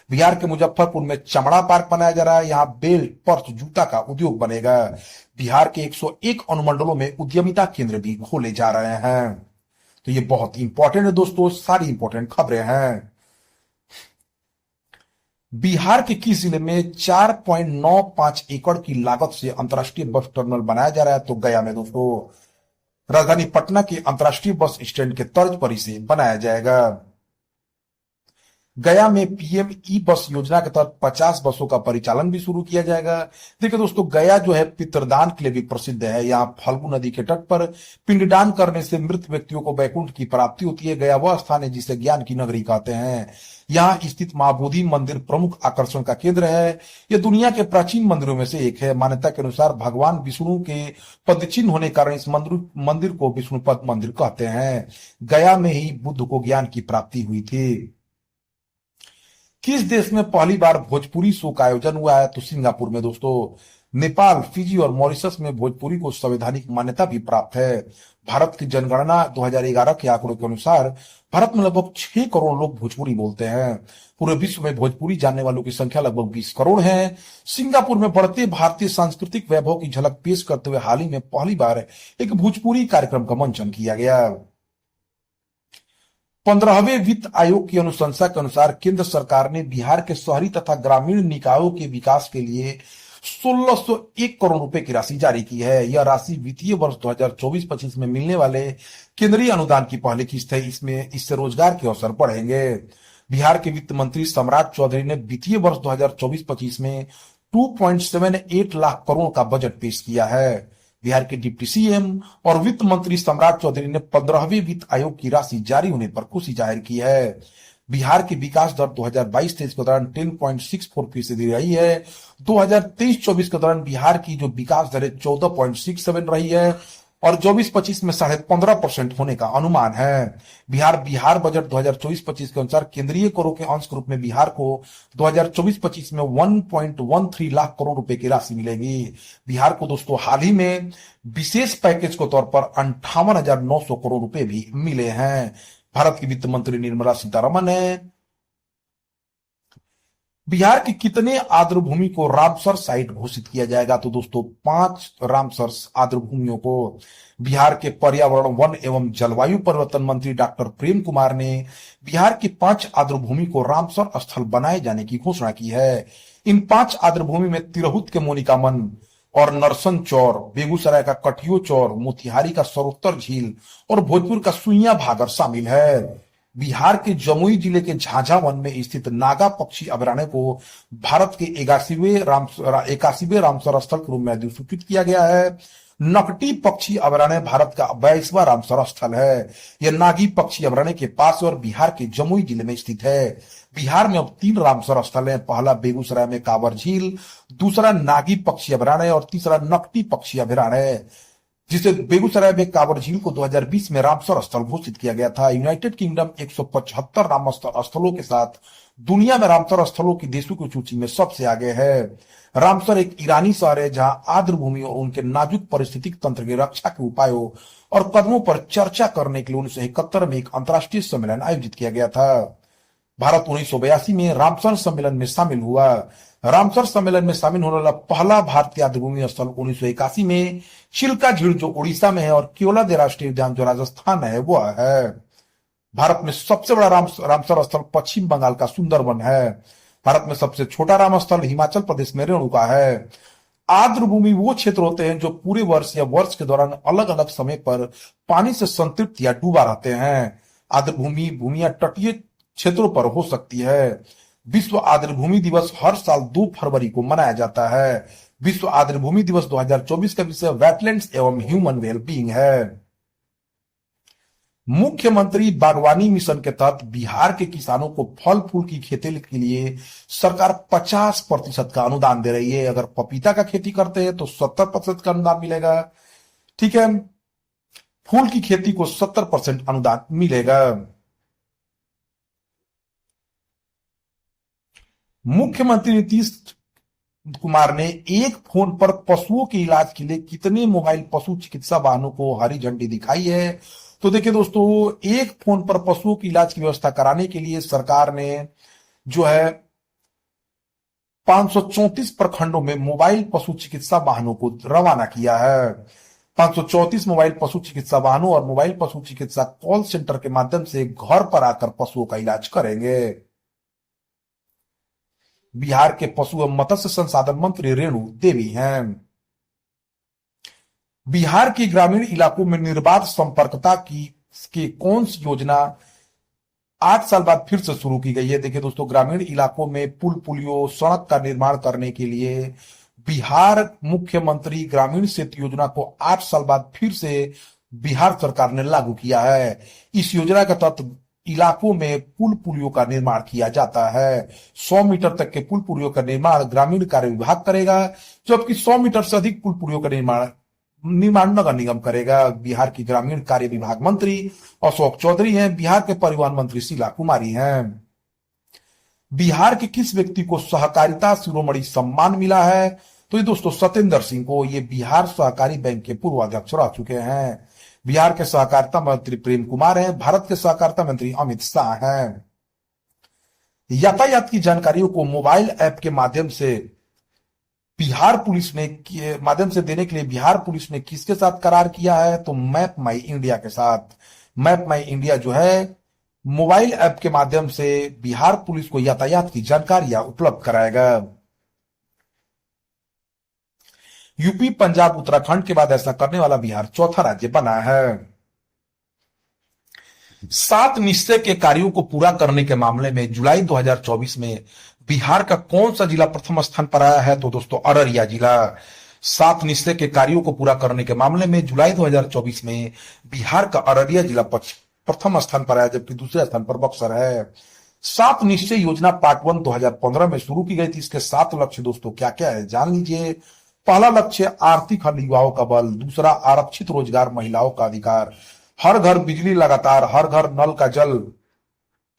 बिहार के मुजफ्फरपुर में चमड़ा पार्क बनाया जा रहा है। यहाँ बेल्ट, पर्स, जूता का उद्योग बनेगा। बिहार के 101 अनुमंडलों में उद्यमिता केंद्र भी खोले जा रहे हैं। तो ये बहुत इंपॉर्टेंट है दोस्तों, सारी इंपॉर्टेंट खबरें हैं। बिहार के किस जिले में 4.95 एकड़ की लागत से अंतर्राष्ट्रीय बस टर्मिनल बनाया जा रहा है, तो गया में दोस्तों। राजधानी पटना के अंतर्राष्ट्रीय बस स्टैंड के तर्ज पर इसे बनाया जाएगा। गया में पीएम ई बस योजना के तहत 50 बसों का परिचालन भी शुरू किया जाएगा। देखिए दोस्तों, गया जो है पितरदान के लिए भी प्रसिद्ध है। यहाँ फल्गु नदी के तट पर पिंडदान करने से मृत व्यक्तियों को वैकुंठ की प्राप्ति होती है। गया वह स्थान है जिसे ज्ञान की नगरी कहते हैं। यहाँ स्थित महाबोधि मंदिर प्रमुख आकर्षण का केंद्र है। यह दुनिया के प्राचीन मंदिरों में से एक है। मान्यता के अनुसार भगवान विष्णु के पदचिन्ह होने के कारण इस मंदिर को विष्णुपद मंदिर कहते हैं। गया में ही बुद्ध को ज्ञान की प्राप्ति हुई थी। किस देश में पहली बार भोजपुरी शो का आयोजन हुआ है, तो सिंगापुर में दोस्तों। नेपाल, फिजी और मॉरिशस में भोजपुरी को संवैधानिक मान्यता भी प्राप्त है। भारत की जनगणना 2011 के आंकड़ों के अनुसार भारत में लगभग 6 करोड़ लोग भोजपुरी बोलते हैं। पूरे विश्व में भोजपुरी जानने वालों की संख्या लगभग 20 करोड़ है। सिंगापुर में बढ़ते भारतीय सांस्कृतिक वैभव की झलक पेश करते हुए हाल ही में पहली बार एक भोजपुरी कार्यक्रम का मंचन किया गया। 15वें वित्त आयोग की अनुशंसा के अनुसार केंद्र सरकार ने बिहार के शहरी तथा ग्रामीण निकायों के विकास के लिए 1601 करोड़ रुपए की राशि जारी की है। यह राशि वित्तीय वर्ष 2024-25 में मिलने वाले केंद्रीय अनुदान की पहली किस्त है। इससे रोजगार के अवसर बढ़ेंगे। बिहार के वित्त मंत्री सम्राट चौधरी ने वित्तीय वर्ष 2024-25 में 2.78 लाख करोड़ का बजट पेश किया है। बिहार के डिप्टी सीएम और वित्त मंत्री सम्राट चौधरी ने 15वें वित्त आयोग की राशि जारी होने पर खुशी जाहिर की है। बिहार की विकास दर 2022-23 के दौरान 10.64% रही है। 2023-24 के दौरान बिहार की जो विकास दर 14.67 रही है और 24-25 में 15.5% होने का अनुमान है। बिहार बजट 2024-25 के अनुसार केंद्रीय करों के अंश के रूप में बिहार को 2024-25 में 1.13 लाख करोड़ रुपए की राशि मिलेगी। बिहार को दोस्तों हाल ही में विशेष पैकेज के तौर पर 58,900 करोड़ रुपए भी मिले हैं। भारत की वित्त मंत्री निर्मला सीतारमण है। बिहार की कितने आर्द्र भूमि को रामसर साइट घोषित किया जाएगा, तो दोस्तों 5 रामसर आर्द्र भूमियों को बिहार के पर्यावरण, वन एवं जलवायु परिवर्तन मंत्री डॉक्टर प्रेम कुमार ने बिहार की 5 आर्द्र भूमि को रामसर स्थल बनाए जाने की घोषणा की है। इन 5 आर्द्र भूमि में तिरहुत के मोनिकामन और नरसन चौर, बेगूसराय का कटियो चौर, मोतिहारी का सरोत्तर झील और भोजपुर का सुइया भागर शामिल है। बिहार के जमुई जिले के झाझा वन में स्थित नागा पक्षी अभयारण्य को भारत के 81वें रामसर स्थल के रूप में अधिसूचित किया गया है। नकटी पक्षी अभयारण्य भारत का 22वां रामसर स्थल है। यह नागी पक्षी अभयारण्य के पास और बिहार के जमुई जिले में स्थित है। बिहार में अब 3 रामसर स्थल हैं। पहला बेगूसराय में कांवर झील, दूसरा नागी पक्षी अभयारण्य और तीसरा नकटी पक्षी अभयारण्य, जिसे बेगूसराय में कांवर झील को 2020 में रामसर स्थल घोषित किया गया था। यूनाइटेड किंगडम 175 रामसर स्थलों के साथ दुनिया में रामसर स्थलों की देशों की सूची में सबसे आगे है। रामसर एक ईरानी शहर है जहां आर्द्र भूमि और उनके नाजुक पारिस्थितिक तंत्र की रक्षा के उपायों और कदमों पर चर्चा करने के लिए 1971 में एक अंतर्राष्ट्रीय सम्मेलन आयोजित किया गया था। भारत 1982 में रामसर सम्मेलन में शामिल हुआ। रामसर सम्मेलन में शामिल होने वाला पहला भारतीय आर्द्रभूमि स्थल 1981 में चिल्का झील जो उड़ीसा में है और केवलादेव राष्ट्रीय उद्यान जो राजस्थान में है वह है। भारत में सबसे बड़ा रामसर स्थल पश्चिम बंगाल का सुंदरबन है। भारत में सबसे छोटा राम स्थल हिमाचल प्रदेश में रेणुका है। आर्द्र भूमि वो क्षेत्र होते हैं जो पूरे वर्ष या वर्ष के दौरान अलग अलग समय पर पानी से संतृप्त या डूबा रहते हैं। आर्द्र भूमि भूमियां तटीय क्षेत्रों पर हो सकती है। विश्व आर्द्र भूमि दिवस हर साल 2 फरवरी को मनाया जाता है। विश्व आर्द्र भूमि दिवस 2024 का विषय वेटलैंड्स एवं ह्यूमन वेलबींग है। मुख्यमंत्री बागवानी मिशन के तहत बिहार के किसानों को फल फूल की खेती के लिए सरकार 50% का अनुदान दे रही है। अगर पपीता का खेती करते हैं तो 70% का अनुदान मिलेगा। ठीक है, फूल की खेती को 70% अनुदान मिलेगा। मुख्यमंत्री नीतीश कुमार ने एक फोन पर पशुओं के इलाज के लिए कितने मोबाइल पशु चिकित्सा वाहनों को हरी झंडी दिखाई है? तो देखिए दोस्तों, एक फोन पर पशुओं की इलाज की व्यवस्था कराने के लिए सरकार ने जो है 534 प्रखंडों में मोबाइल पशु चिकित्सा वाहनों को रवाना किया है। 534 मोबाइल पशु चिकित्सा वाहनों और मोबाइल पशु चिकित्सा कॉल सेंटर के माध्यम से घर पर आकर पशुओं का इलाज करेंगे। बिहार के पशु एवं मत्स्य संसाधन मंत्री रेणु देवी हैं। बिहार के ग्रामीण इलाकों में निर्बाध संपर्कता की कौन सी योजना 8 साल बाद फिर से शुरू की गई है? देखिए दोस्तों, ग्रामीण इलाकों में पुल पुलियों सड़क का निर्माण करने के लिए बिहार मुख्यमंत्री ग्रामीण सेतु योजना को 8 साल बाद फिर से बिहार सरकार ने लागू किया है। इस योजना के तहत इलाकों में पुल पुलियों का निर्माण किया जाता है। 100 मीटर तक के पुल पुलियों का निर्माण ग्रामीण कार्य विभाग करेगा, जबकि 100 मीटर से अधिक पुल पुलियों का निर्माण नगर निगम करेगा। बिहार की ग्रामीण कार्य विभाग मंत्री अशोक चौधरी हैं। बिहार के परिवहन मंत्री शीला कुमारी हैं। बिहार के किस व्यक्ति को सहकारिता शिरोमणि सम्मान मिला है? तो ये दोस्तों सत्येंद्र सिंह को। ये बिहार सहकारी बैंक के पूर्व अध्यक्ष रह चुके हैं। बिहार के सहकारिता मंत्री प्रेम कुमार हैं। भारत के सहकारिता मंत्री अमित शाह हैं। यातायात की जानकारियों को मोबाइल ऐप के माध्यम से देने के लिए बिहार पुलिस ने किसके साथ करार किया है? तो मैप माई इंडिया के साथ। मैप माई इंडिया जो है मोबाइल ऐप के माध्यम से बिहार पुलिस को यातायात की जानकारियां उपलब्ध कराएगा। यूपी पंजाब उत्तराखंड के बाद ऐसा करने वाला बिहार चौथा राज्य बना है। 7 निश्चय के कार्यों को पूरा करने के मामले में जुलाई 2024 में बिहार का कौन सा जिला प्रथम स्थान पर आया है? तो दोस्तों अररिया जिला। 7 निश्चय के कार्यों को पूरा करने के मामले में जुलाई 2024 में बिहार का अररिया जिला प्रथम स्थान पर आया, जबकि दूसरे स्थान पर बक्सर है। 7 निश्चय योजना पार्ट 1 2015 में शुरू की गई थी। इसके 7 लक्ष्य दोस्तों क्या क्या है जान लीजिए। पहला लक्ष्य आर्थिक हल युवाओं का बल, दूसरा आरक्षित रोजगार महिलाओं का अधिकार, हर घर बिजली लगातार, हर घर नल का जल,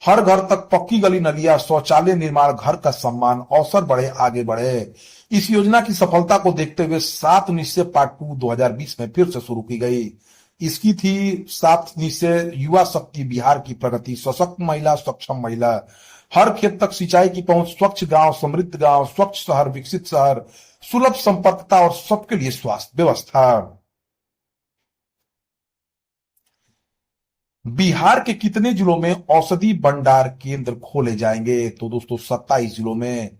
हर घर तक पक्की गली नलियां, शौचालय निर्माण, घर का सम्मान, अवसर बढ़े आगे बढ़े। इस योजना की सफलता को देखते हुए 7 निश्चय पार्ट 2 2020 में फिर से शुरू की गई। इसकी थी 7 निश्चय युवा शक्ति, बिहार की प्रगति, सशक्त महिला, सक्षम महिला, हर खेत तक सिंचाई की पहुंच, स्वच्छ गांव, समृद्ध गांव, स्वच्छ शहर, विकसित शहर, सुलभ संपर्कता और सबके लिए स्वास्थ्य व्यवस्था। बिहार के कितने जिलों में औषधि भंडार केंद्र खोले जाएंगे? तो दोस्तों 27 जिलों में।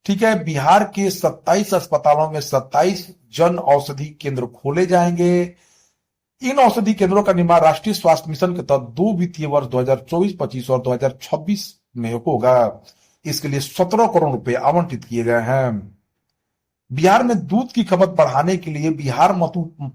ठीक है, बिहार के 27 अस्पतालों में 27 जन औषधि केंद्र खोले जाएंगे। इन औषधि केंद्रों का निर्माण राष्ट्रीय स्वास्थ्य मिशन के तहत 2 वित्तीय वर्ष 2024-25 और 2026 में होगा। इसके लिए 17 करोड़ रुपए आवंटित किए गए हैं। बिहार में दूध की खपत बढ़ाने के लिए बिहार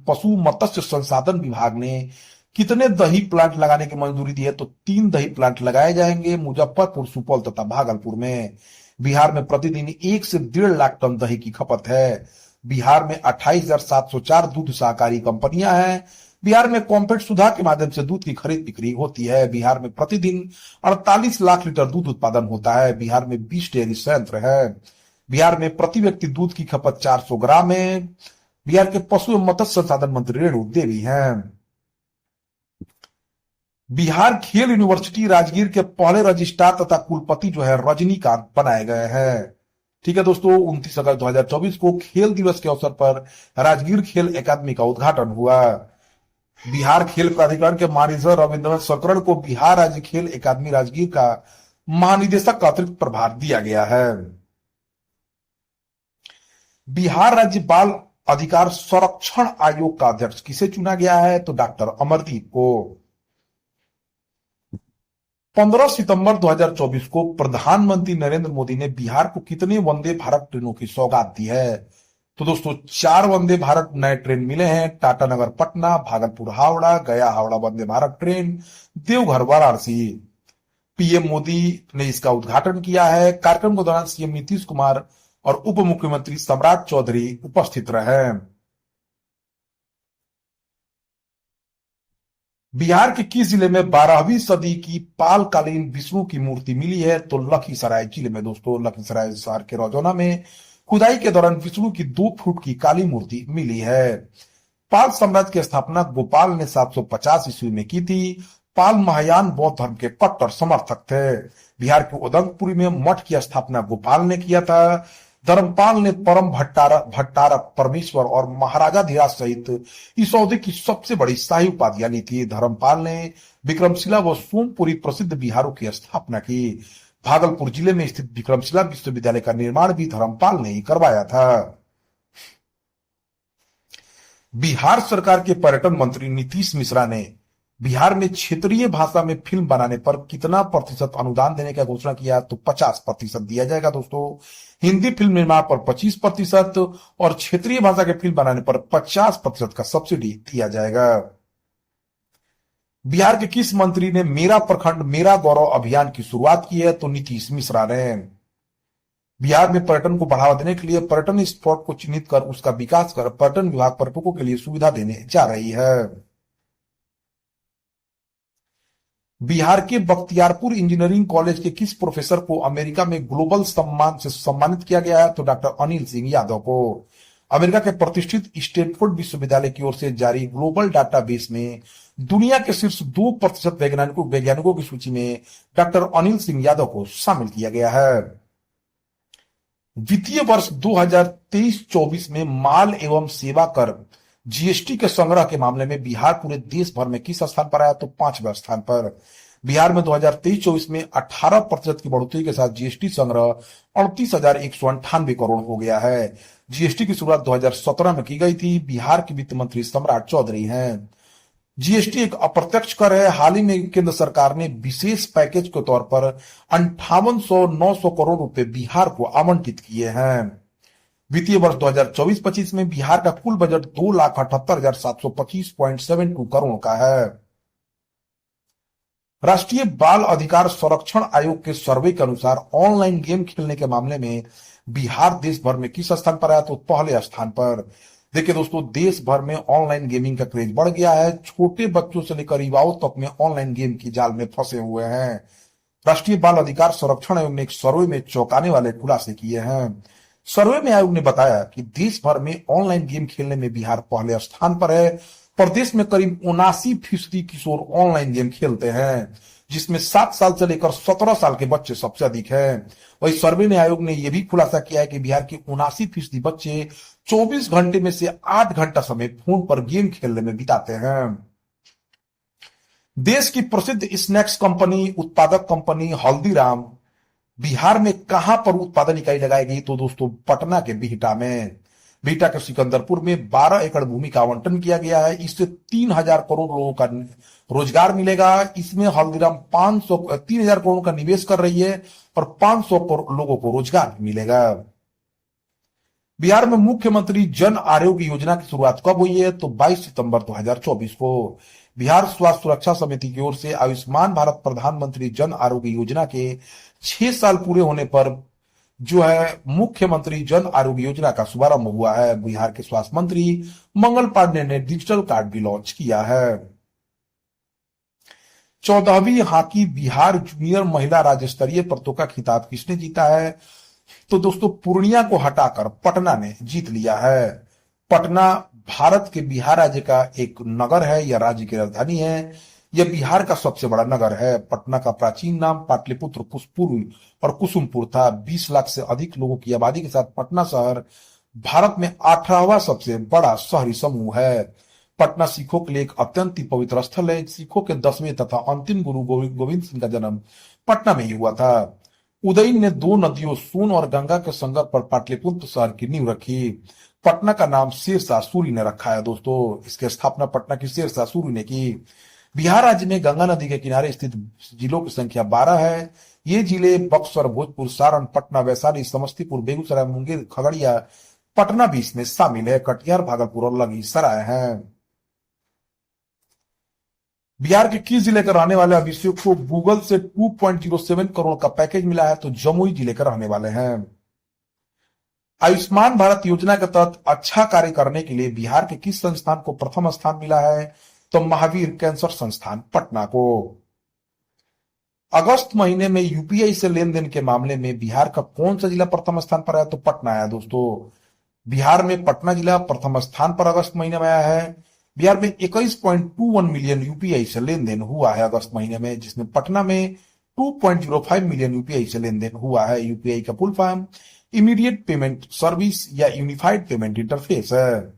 पशु मत्स्य संसाधन विभाग ने कितने दही प्लांट लगाने की मंजूरी दी है? तो 3 दही प्लांट लगाए जाएंगे मुजफ्फरपुर, सुपौल तथा भागलपुर में। बिहार में प्रतिदिन 1 से 1.5 लाख टन दही की खपत है। बिहार में 28,704 दूध सहकारी कंपनियां हैं। बिहार में कॉम्फेड सुधा के माध्यम से दूध की खरीद बिक्री होती है। बिहार में प्रतिदिन 48 लाख लीटर दूध उत्पादन होता है। बिहार में 20 डेयरी संयंत्र है। बिहार में प्रति व्यक्ति दूध की खपत 400 ग्राम है। बिहार के पशु एवं मत्स्य संसाधन मंत्री रेणु देवी हैं। बिहार खेल यूनिवर्सिटी राजगीर के पहले रजिस्ट्रार तथा कुलपति जो है रजनीकांत बनाए गए हैं। ठीक है दोस्तों, 29 अगस्त 2024 को खेल दिवस के अवसर पर राजगीर खेल अकादमी का उद्घाटन हुआ। बिहार खेल प्राधिकरण के महानिदेशक रविंद्रनाथ सकरण को बिहार राज्य खेल अकादमी राजगीर का महानिदेशक का अतिरिक्त प्रभार दिया गया है। बिहार राज्य बाल अधिकार संरक्षण आयोग का अध्यक्ष किसे चुना गया है? तो डॉक्टर अमरदीप को। 15 सितंबर 2024 को प्रधानमंत्री नरेंद्र मोदी ने बिहार को कितने वंदे भारत ट्रेनों की सौगात दी है? तो दोस्तों 4 वंदे भारत नए ट्रेन मिले हैं। टाटानगर पटना, भागलपुर हावड़ा, गया हावड़ा वंदे भारत ट्रेन, देवघर वाराणसी। पीएम मोदी ने इसका उद्घाटन किया है। कार्यक्रम के दौरान सीएम नीतीश कुमार और उप मुख्यमंत्री सम्राट चौधरी उपस्थित रहे। बिहार के किस जिले में 12वीं सदी की पालकालीन विष्णु की मूर्ति मिली है? तो लखीसराय जिले में दोस्तों, लखीसराय शहर के रजौना में खुदाई के दौरान विष्णु की 2 फुट की काली मूर्ति मिली है। पाल साम्राज्य की स्थापना गोपाल ने 750 ईस्वी में की थी। पाल महायान बौद्ध धर्म के कट्टर समर्थक थे। बिहार के उदंगपुरी में मठ की स्थापना गोपाल ने किया था। धर्मपाल ने परम भट्टारक परमेश्वर और महाराजा धीराज सहित इस अवधि की सबसे बड़ी शाही उपाधियां ली थी। धर्मपाल ने विक्रमशिला व सोमपुरी प्रसिद्ध विहारों की स्थापना की। भागलपुर जिले में स्थित विक्रमशिला विश्वविद्यालय का निर्माण भी धर्मपाल ने ही करवाया था। बिहार सरकार के पर्यटन मंत्री नीतीश मिश्रा ने बिहार में क्षेत्रीय भाषा में फिल्म बनाने पर कितना प्रतिशत अनुदान देने का घोषणा किया? तो 50% दिया जाएगा दोस्तों। हिंदी फिल्म निर्माण पर 25% और क्षेत्रीय भाषा के फिल्म बनाने पर 50% का सब्सिडी दिया जाएगा। बिहार के किस मंत्री ने मेरा प्रखंड मेरा गौरव अभियान की शुरुआत की है? तो नीतीश मिश्रा ने। बिहार में पर्यटन को बढ़ावा देने के लिए पर्यटन स्पॉट को चिन्हित कर उसका विकास कर पर्यटन विभाग पर्यटकों के लिए सुविधा देने जा रही है। बिहार के बख्तियारपुर इंजीनियरिंग कॉलेज के किस प्रोफेसर को अमेरिका में ग्लोबल सम्मान से सम्मानित किया गया है? तो डॉक्टर अनिल सिंह यादव को। अमेरिका के प्रतिष्ठित स्टैनफोर्ड विश्वविद्यालय की ओर से जारी ग्लोबल डाटाबेस में दुनिया के शीर्ष 2% वैज्ञानिकों की सूची में डॉक्टर अनिल सिंह यादव को शामिल किया गया है। वित्तीय वर्ष 2023-24 में माल एवं सेवा कर जीएसटी के संग्रह के मामले में बिहार पूरे देश भर में किस स्थान पर आया? तो 5वें स्थान पर। बिहार में 2023-24 में 18% की बढ़ोतरी के साथ जीएसटी संग्रह 38,198 करोड़ हो गया है। जीएसटी की शुरुआत 2017 में की गई थी। बिहार के वित्त मंत्री सम्राट चौधरी हैं। जीएसटी एक अप्रत्यक्ष कर है। हाल ही में केंद्र सरकार ने विशेष पैकेज के तौर पर 5800-900 करोड़ रुपए बिहार को आवंटित किए हैं। वित्तीय वर्ष 2024-25 में बिहार का कुल बजट 2,78,725.72 करोड़ का है। राष्ट्रीय बाल अधिकार संरक्षण आयोग के सर्वे के अनुसार ऑनलाइन गेम खेलने के मामले में बिहार देश भर में किस स्थान पर आया? तो पहले स्थान पर। देखिए दोस्तों, देश भर में ऑनलाइन गेमिंग का क्रेज बढ़ गया है। छोटे बच्चों से लेकर युवाओं तक में ऑनलाइन गेम की जाल में फंसे हुए हैं। राष्ट्रीय बाल अधिकार संरक्षण आयोग ने एक सर्वे में चौंकाने वाले खुलासे किए हैं। सर्वे में आयोग ने बताया कि देश भर में ऑनलाइन गेम खेलने में बिहार पहले स्थान पर है। प्रदेश में करीब 79% किशोर ऑनलाइन गेम खेलते हैं, जिसमें 7 साल से लेकर 17 साल के बच्चे सबसे अधिक हैं। वही सर्वे में आयोग ने यह भी खुलासा किया है कि बिहार के 79% बच्चे 24 घंटे में से 8 घंटा समय फोन पर गेम खेलने में बिताते हैं। देश की प्रसिद्ध स्नैक्स कंपनी उत्पादक कंपनी हल्दीराम बिहार में कहां पर उत्पादन इकाई लगाएगी? तो दोस्तों पटना के बिहटा में। बिहटा के सिकंदरपुर में 12 एकड़ भूमि का आवंटन किया गया है। इससे 3,000 करोड़ लोगों का रोजगार मिलेगा। इसमें हल्दीराम 3,000 करोड़ का निवेश कर रही है और 500 करोड़ लोगों को रोजगार मिलेगा। बिहार में मुख्यमंत्री जन आरोग्य योजना की शुरुआत कब हुई है? तो 22 सितंबर 2024 को। बिहार स्वास्थ्य सुरक्षा समिति की ओर से आयुष्मान भारत प्रधानमंत्री जन आरोग्य योजना के 6 साल पूरे होने पर जो है मुख्यमंत्री जन आरोग्य योजना का शुभारंभ हुआ है। बिहार के स्वास्थ्य मंत्री मंगल पांडे ने डिजिटल कार्ड भी लॉन्च किया है। 14वीं हॉकी बिहार जूनियर महिला राज्य स्तरीय प्रतियोगिता का खिताब किसने जीता है? तो दोस्तों पूर्णिया को हटाकर पटना ने जीत लिया है। पटना भारत के बिहार राज्य का एक नगर है। यह राज्य की राजधानी है। यह बिहार का सबसे बड़ा नगर है। पटना का प्राचीन नाम पाटलिपुत्र पुष्पुर और कुसुमपुर था। 20 लाख से अधिक लोगों की आबादी के साथ पटना शहर भारत में 18वां सबसे बड़ा शहरी समूह है। पटना सिखों के लिए एक अत्यंत ही पवित्र स्थल है। सिखों के 10वें तथा अंतिम गुरु गोविंद सिंह का जन्म पटना में ही हुआ था। उदयन ने दो नदियों सोन और गंगा के संगम पर पाटलिपुत्र शहर की नींव रखी। पटना का नाम शेरशाह सूरी ने रखा है दोस्तों। इसकी स्थापना पटना की शेरशाह सूरी ने की। बिहार राज्य में गंगा नदी के किनारे स्थित जिलों की संख्या 12 है। ये जिले बक्सर, भोजपुर, सारण, पटना, वैशाली, समस्तीपुर, बेगूसराय, मुंगेर, खगड़िया, पटना भी इसमें शामिल है। कटिहार, भागलपुर और लखीसराय हैं। बिहार के किस जिले का रहने वाले अभिषेक को गूगल से 2.07 करोड़ का पैकेज मिला है? तो जमुई जिले का रहने वाले हैं। आयुष्मान भारत योजना के तहत अच्छा कार्य करने के लिए बिहार के किस संस्थान को प्रथम स्थान मिला है? तो महावीर कैंसर संस्थान पटना को। अगस्त महीने में यूपीआई से लेन देन के मामले में बिहार का कौन सा जिला प्रथम स्थान पर है? तो पटना है दोस्तों। बिहार में पटना जिला प्रथम स्थान पर अगस्त महीने में आया है। बिहार में 21.21 मिलियन यूपीआई से लेन देन हुआ है अगस्त महीने में, जिसमें पटना में 2.05 मिलियन यूपीआई से लेन देन हुआ है। यूपीआई का full form immediate payment service या यूनिफाइड पेमेंट इंटरफेस है।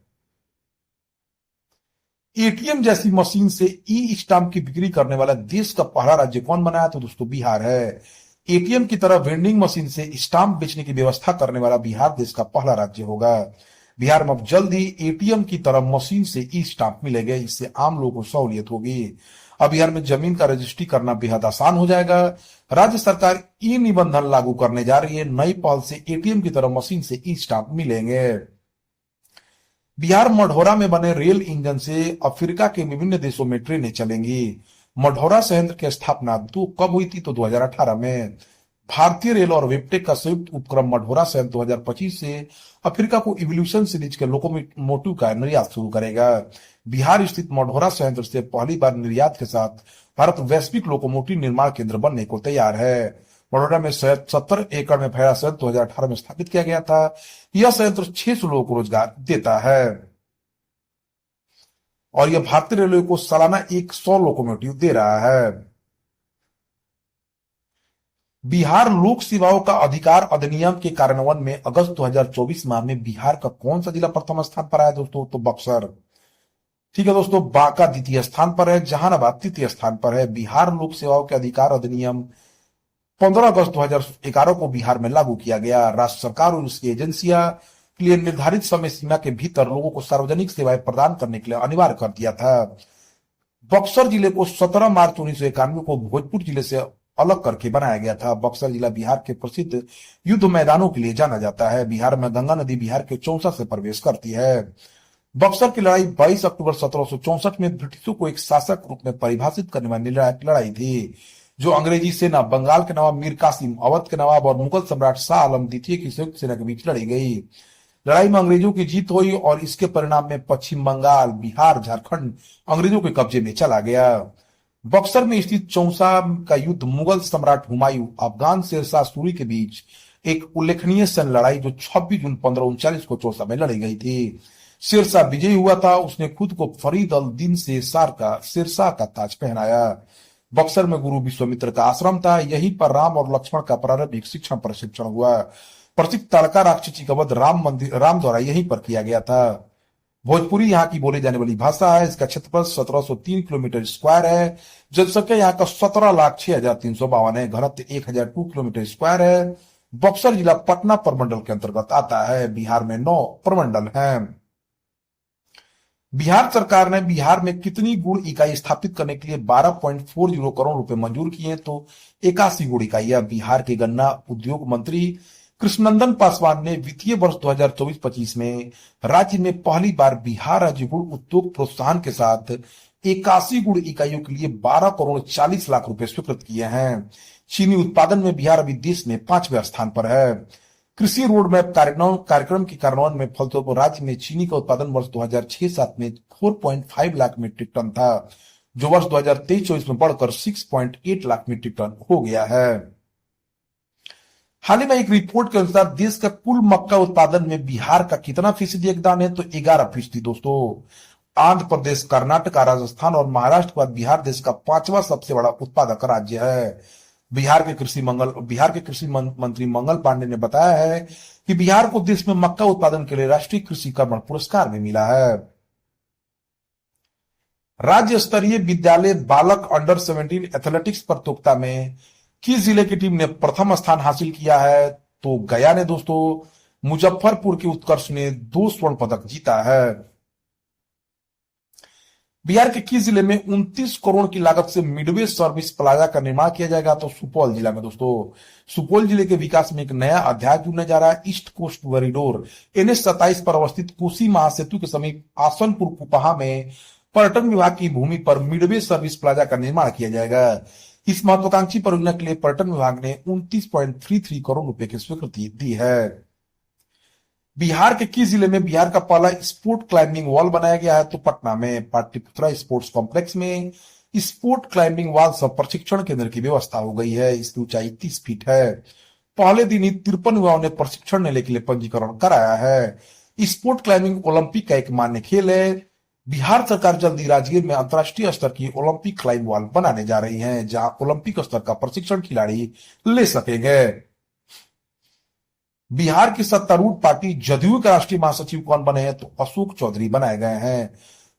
एटीएम जैसी मशीन से ई स्टाम्प की बिक्री करने वाला देश का पहला राज्य कौन बना है? तो दोस्तों बिहार है। एटीएम की तरह वेंडिंग मशीन से स्टाम्प बेचने की व्यवस्था करने वाला बिहार देश का पहला राज्य होगा। बिहार में अब जल्द ही एटीएम की तरह मशीन से ई स्टाम्प मिलेंगे। इससे आम लोगों को सहूलियत होगी। अब बिहार में जमीन का रजिस्ट्री करना बेहद आसान हो जाएगा। राज्य सरकार ई निबंधन लागू करने जा रही है। नई पहल से एटीएम की तरह मशीन से ई स्टाम्प मिलेंगे। बिहार मढ़ौरा में बने रेल इंजन से अफ्रीका के विभिन्न देशों में ट्रेनें चलेंगी। मढ़ौरा संयंत्र की स्थापना कब हुई थी? तो 2018 में। भारतीय रेल और वेबटेक का संयुक्त उपक्रम मढ़ौरा संयंत्र 2025 से अफ्रीका को इवोल्यूशन सीरीज के लोकोमोटिव का निर्यात शुरू करेगा। बिहार स्थित मढ़ौरा संयंत्र से पहली बार निर्यात के साथ भारत वैश्विक लोकोमोटिव निर्माण केंद्र बनने को तैयार है। बड़ौदा में 70 एकड़ में फैला संयंत्र 2018 में स्थापित किया गया था। यह संयंत्र 600 लोगों को रोजगार देता है और यह भारतीय रेलवे को सालाना 100 लोकोमोटिव दे रहा है। बिहार लोक सेवाओं का अधिकार अधिनियम के कार्यान्वयन में अगस्त 2024 माह में बिहार का कौन सा जिला प्रथम स्थान पर आया दोस्तों? तो बक्सर। ठीक है दोस्तों, बांका द्वितीय स्थान पर है, जहानाबाद तृतीय स्थान पर है। बिहार लोक सेवाओं के अधिकार अधिनियम 15 अगस्त 2011 को बिहार में लागू किया गया। राज्य सरकार और उसकी एजेंसियां के लिए निर्धारित समय सीमा के भीतर लोगों को सार्वजनिक सेवाएं प्रदान करने के लिए अनिवार्य कर दिया था। बक्सर जिले को 17 मार्च 1991 को भोजपुर जिले से अलग करके बनाया गया था। बक्सर जिला बिहार के प्रसिद्ध युद्ध मैदानों के लिए जाना जाता है। बिहार में गंगा नदी बिहार के 64 से प्रवेश करती है। बक्सर की लड़ाई 22 अक्टूबर 1764 में ब्रिटिशों को एक शासक रूप में परिभाषित करने वाली लड़ाई थी, जो अंग्रेजी सेना, बंगाल के नवाब मीर कासिम, अवध के नवाब और मुगल सम्राट शाह आलम द्वितीय की संयुक्त सेना के बीच लड़ी गई। लड़ाई में अंग्रेजों की जीत हुई और इसके परिणाम में पश्चिम बंगाल, बिहार, झारखंड अंग्रेजों के कब्जे में चला गया। बक्सर में स्थित चौसा का युद्ध मुगल सम्राट हुमायूं, अफगान शेरशाह सूरी के बीच एक उल्लेखनीय सैन्य लड़ाई जो 26 जून 1539 को चौसा में लड़ी गई थी। शेरशाह विजयी हुआ था। उसने खुद को फरीद अल दीन से शेरशाह का ताज पहनाया। बक्सर में गुरु विश्वामित्र का आश्रम था। यहीं पर राम और लक्ष्मण का प्रारंभिक शिक्षण प्रशिक्षण हुआ। प्रसिद्ध ताड़का राक्षसी का वध राम द्वारा यहीं पर किया गया था। भोजपुरी यहाँ की बोली जाने वाली भाषा है। इसका क्षेत्रफल 1703 किलोमीटर स्क्वायर है। जनसंख्या यहाँ का 17,06,352 है। घनत्व 1002 किलोमीटर स्क्वायर है। बक्सर जिला पटना प्रमंडल के अंतर्गत आता है। बिहार में 9 प्रमंडल हैं। बिहार सरकार ने बिहार में कितनी गुड़ इकाई स्थापित करने के लिए 12.40 करोड़ रुपए मंजूर किए? तो 81 गुड़ इकाइयां। बिहार के गन्ना उद्योग मंत्री कृष्णनंदन पासवान ने वित्तीय वर्ष 2024-25 में राज्य में पहली बार बिहार राज्य गुड़ उद्योग प्रोत्साहन के साथ 81 गुड़ इकाइयों के लिए 12 करोड़ 40 लाख रुपए स्वीकृत किए हैं। चीनी उत्पादन में बिहार अभी देश में 5वें स्थान पर है। कृषि रोड मैप कार्यक्रम के कार्यान्वयन में फलस्वरूप राज्य में चीनी का उत्पादन वर्ष 2006-07 में 4.5 लाख मीट्रिक टन था, जो वर्ष 2023-24 में बढ़कर 6.8 लाख मीट्रिक टन हो गया है। हाल ही में एक रिपोर्ट के अनुसार देश का कुल मक्का उत्पादन में बिहार का कितना फीसदी योगदान है? तो 11%। दोस्तों, आंध्र प्रदेश, कर्नाटक, राजस्थान और महाराष्ट्र के बाद बिहार देश का 5वां सबसे बड़ा उत्पादक राज्य है। बिहार के कृषि मंत्री मंगल पांडे ने बताया है कि बिहार को देश में मक्का उत्पादन के लिए राष्ट्रीय कृषि कर्मण पुरस्कार भी मिला है। राज्य स्तरीय विद्यालय बालक अंडर 17 एथलेटिक्स प्रतियोगिता में किस जिले की टीम ने प्रथम स्थान हासिल किया है? तो गया ने दोस्तों। मुजफ्फरपुर के उत्कर्ष ने 2 स्वर्ण पदक जीता है। बिहार के किस जिले में 29 करोड़ की लागत से मिडवे सर्विस प्लाजा का निर्माण किया जाएगा? तो सुपौल जिला में दोस्तों। सुपौल जिले के विकास में एक नया अध्याय जुड़ने जा रहा है। ईस्ट कोस्ट कॉरिडोर NH 27 पर अवस्थित कोसी महासेतु के समीप आसनपुर कुपहा में पर्यटन विभाग की भूमि पर मिडवे सर्विस प्लाजा का निर्माण किया जाएगा। इस महत्वाकांक्षी परियोजना के लिए पर्यटन विभाग ने 29.33 करोड़ रुपए की स्वीकृति दी है। बिहार के किस जिले में बिहार का पहला स्पोर्ट क्लाइंबिंग वॉल बनाया गया है? तो पटना में पाटलिपुत्रा स्पोर्ट्स कॉम्प्लेक्स में स्पोर्ट क्लाइंबिंग वॉल सह प्रशिक्षण केंद्र की व्यवस्था हो गई है। इसकी ऊंचाई 30 फीट है। पहले दिन ही 53 युवाओं ने प्रशिक्षण लेने के लिए पंजीकरण कराया है। स्पोर्ट क्लाइंबिंग ओलंपिक का एक मान्य खेल है। बिहार सरकार जल्द ही राजगीर में अंतर्राष्ट्रीय स्तर की ओलंपिक क्लाइंब वॉल बनाने जा रही है, जहां ओलंपिक स्तर का प्रशिक्षण खिलाड़ी ले सकेंगे। बिहार की सत्तारूढ़ पार्टी जदयू के राष्ट्रीय महासचिव कौन बने हैं? तो अशोक चौधरी बनाए गए हैं।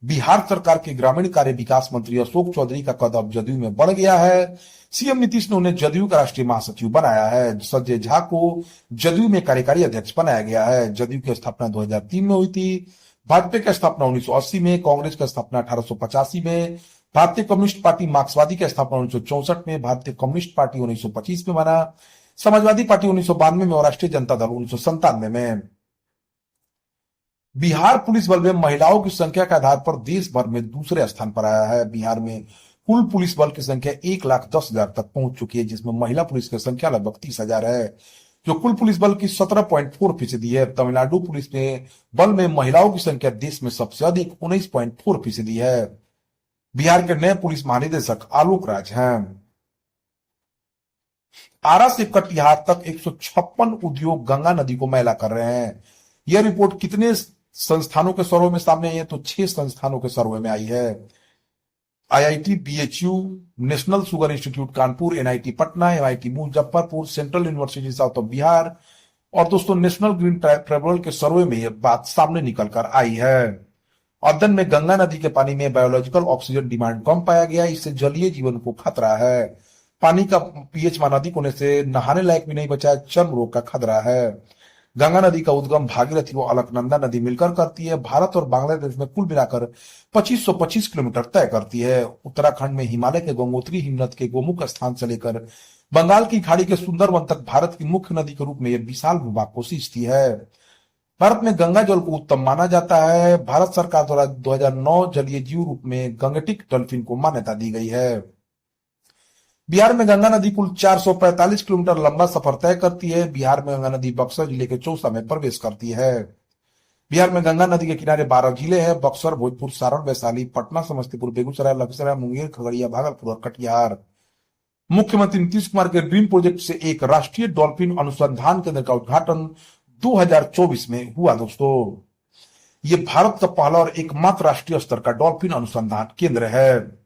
बिहार सरकार के ग्रामीण कार्य विकास मंत्री अशोक चौधरी का कद अब जदयू में बढ़ गया है। सीएम नीतीश ने उन्हें जदयू का राष्ट्रीय महासचिव बनाया है। संजय झा को जदयू में कार्यकारी अध्यक्ष बनाया गया है। जदयू की स्थापना 2003 में हुई थी। भाजपा की स्थापना 1980 में, कांग्रेस की स्थापना 1885 में, भारतीय कम्युनिस्ट पार्टी मार्क्सवादी की स्थापना 1964 में, भारतीय कम्युनिस्ट पार्टी 1925 में बना, समाजवादी पार्टी 1992 में और राष्ट्रीय जनता दल 1997 में। बिहार पुलिस बल में महिलाओं की संख्या के आधार पर देश भर में दूसरे स्थान पर आया है। बिहार में कुल पुलिस बल की संख्या 1,10,000 तक पहुंच चुकी है, जिसमें महिला पुलिस की संख्या लगभग 30,000 है, जो कुल पुलिस बल की 17.4% है। तमिलनाडु पुलिस में बल में महिलाओं की संख्या देश में सबसे अधिक 19.4% है। बिहार के नए पुलिस महानिदेशक आलोक राज हैं। आरा से कटिहार तक 156 उद्योग गंगा नदी को मैला कर रहे हैं। यह रिपोर्ट कितने संस्थानों के सर्वे में सामने आई है? तो 6 संस्थानों के सर्वे में आई है। IIT BHU, national sugar institute Kanpur, NIT Patna, MIT Muzaffarpur, central university south of Bihar और दोस्तों नेशनल ग्रीन ट्रिब्यूनल के सर्वे में यह बात सामने निकल कर आई है। अध्ययन में गंगा नदी के पानी में बायोलॉजिकल ऑक्सीजन डिमांड कम पाया गया। इससे जलीय जीवन को खतरा है। पानी का pH मान अधिक होने से नहाने लायक भी नहीं बचा है। चर्म रोग का खतरा है। गंगा नदी का उद्गम भागीरथी व अलकनंदा नदी मिलकर करती है। भारत और बांग्लादेश में कुल मिलाकर 2525 किलोमीटर तय करती है। उत्तराखंड में हिमालय के गंगोत्री हिमनद के गोमुख स्थान से लेकर बंगाल की खाड़ी के सुंदरवन तक भारत की मुख्य नदी के रूप में यह विशाल भूभाग को सींचती है। भारत में गंगा जल को उत्तम माना जाता है। भारत सरकार द्वारा 2009 जलीय जीव रूप में गंगटिक डॉल्फिन को मान्यता दी गई है। बिहार में गंगा नदी कुल 445 किलोमीटर लंबा सफर तय करती है। बिहार में गंगा नदी बक्सर जिले के चौसा में प्रवेश करती है। बिहार में गंगा नदी के किनारे 12 जिले हैं: बक्सर, भोजपुर, सारण, वैशाली, पटना, समस्तीपुर, बेगूसराय, लखीसराय, मुंगेर, खगड़िया, भागलपुर और कटिहार। मुख्यमंत्री नीतीश कुमार के ड्रीम प्रोजेक्ट से एक राष्ट्रीय डॉल्फिन अनुसंधान केंद्र का उद्घाटन 2024 में हुआ। दोस्तों, ये भारत का पहला और एकमात्र राष्ट्रीय स्तर का डॉल्फिन अनुसंधान केंद्र है।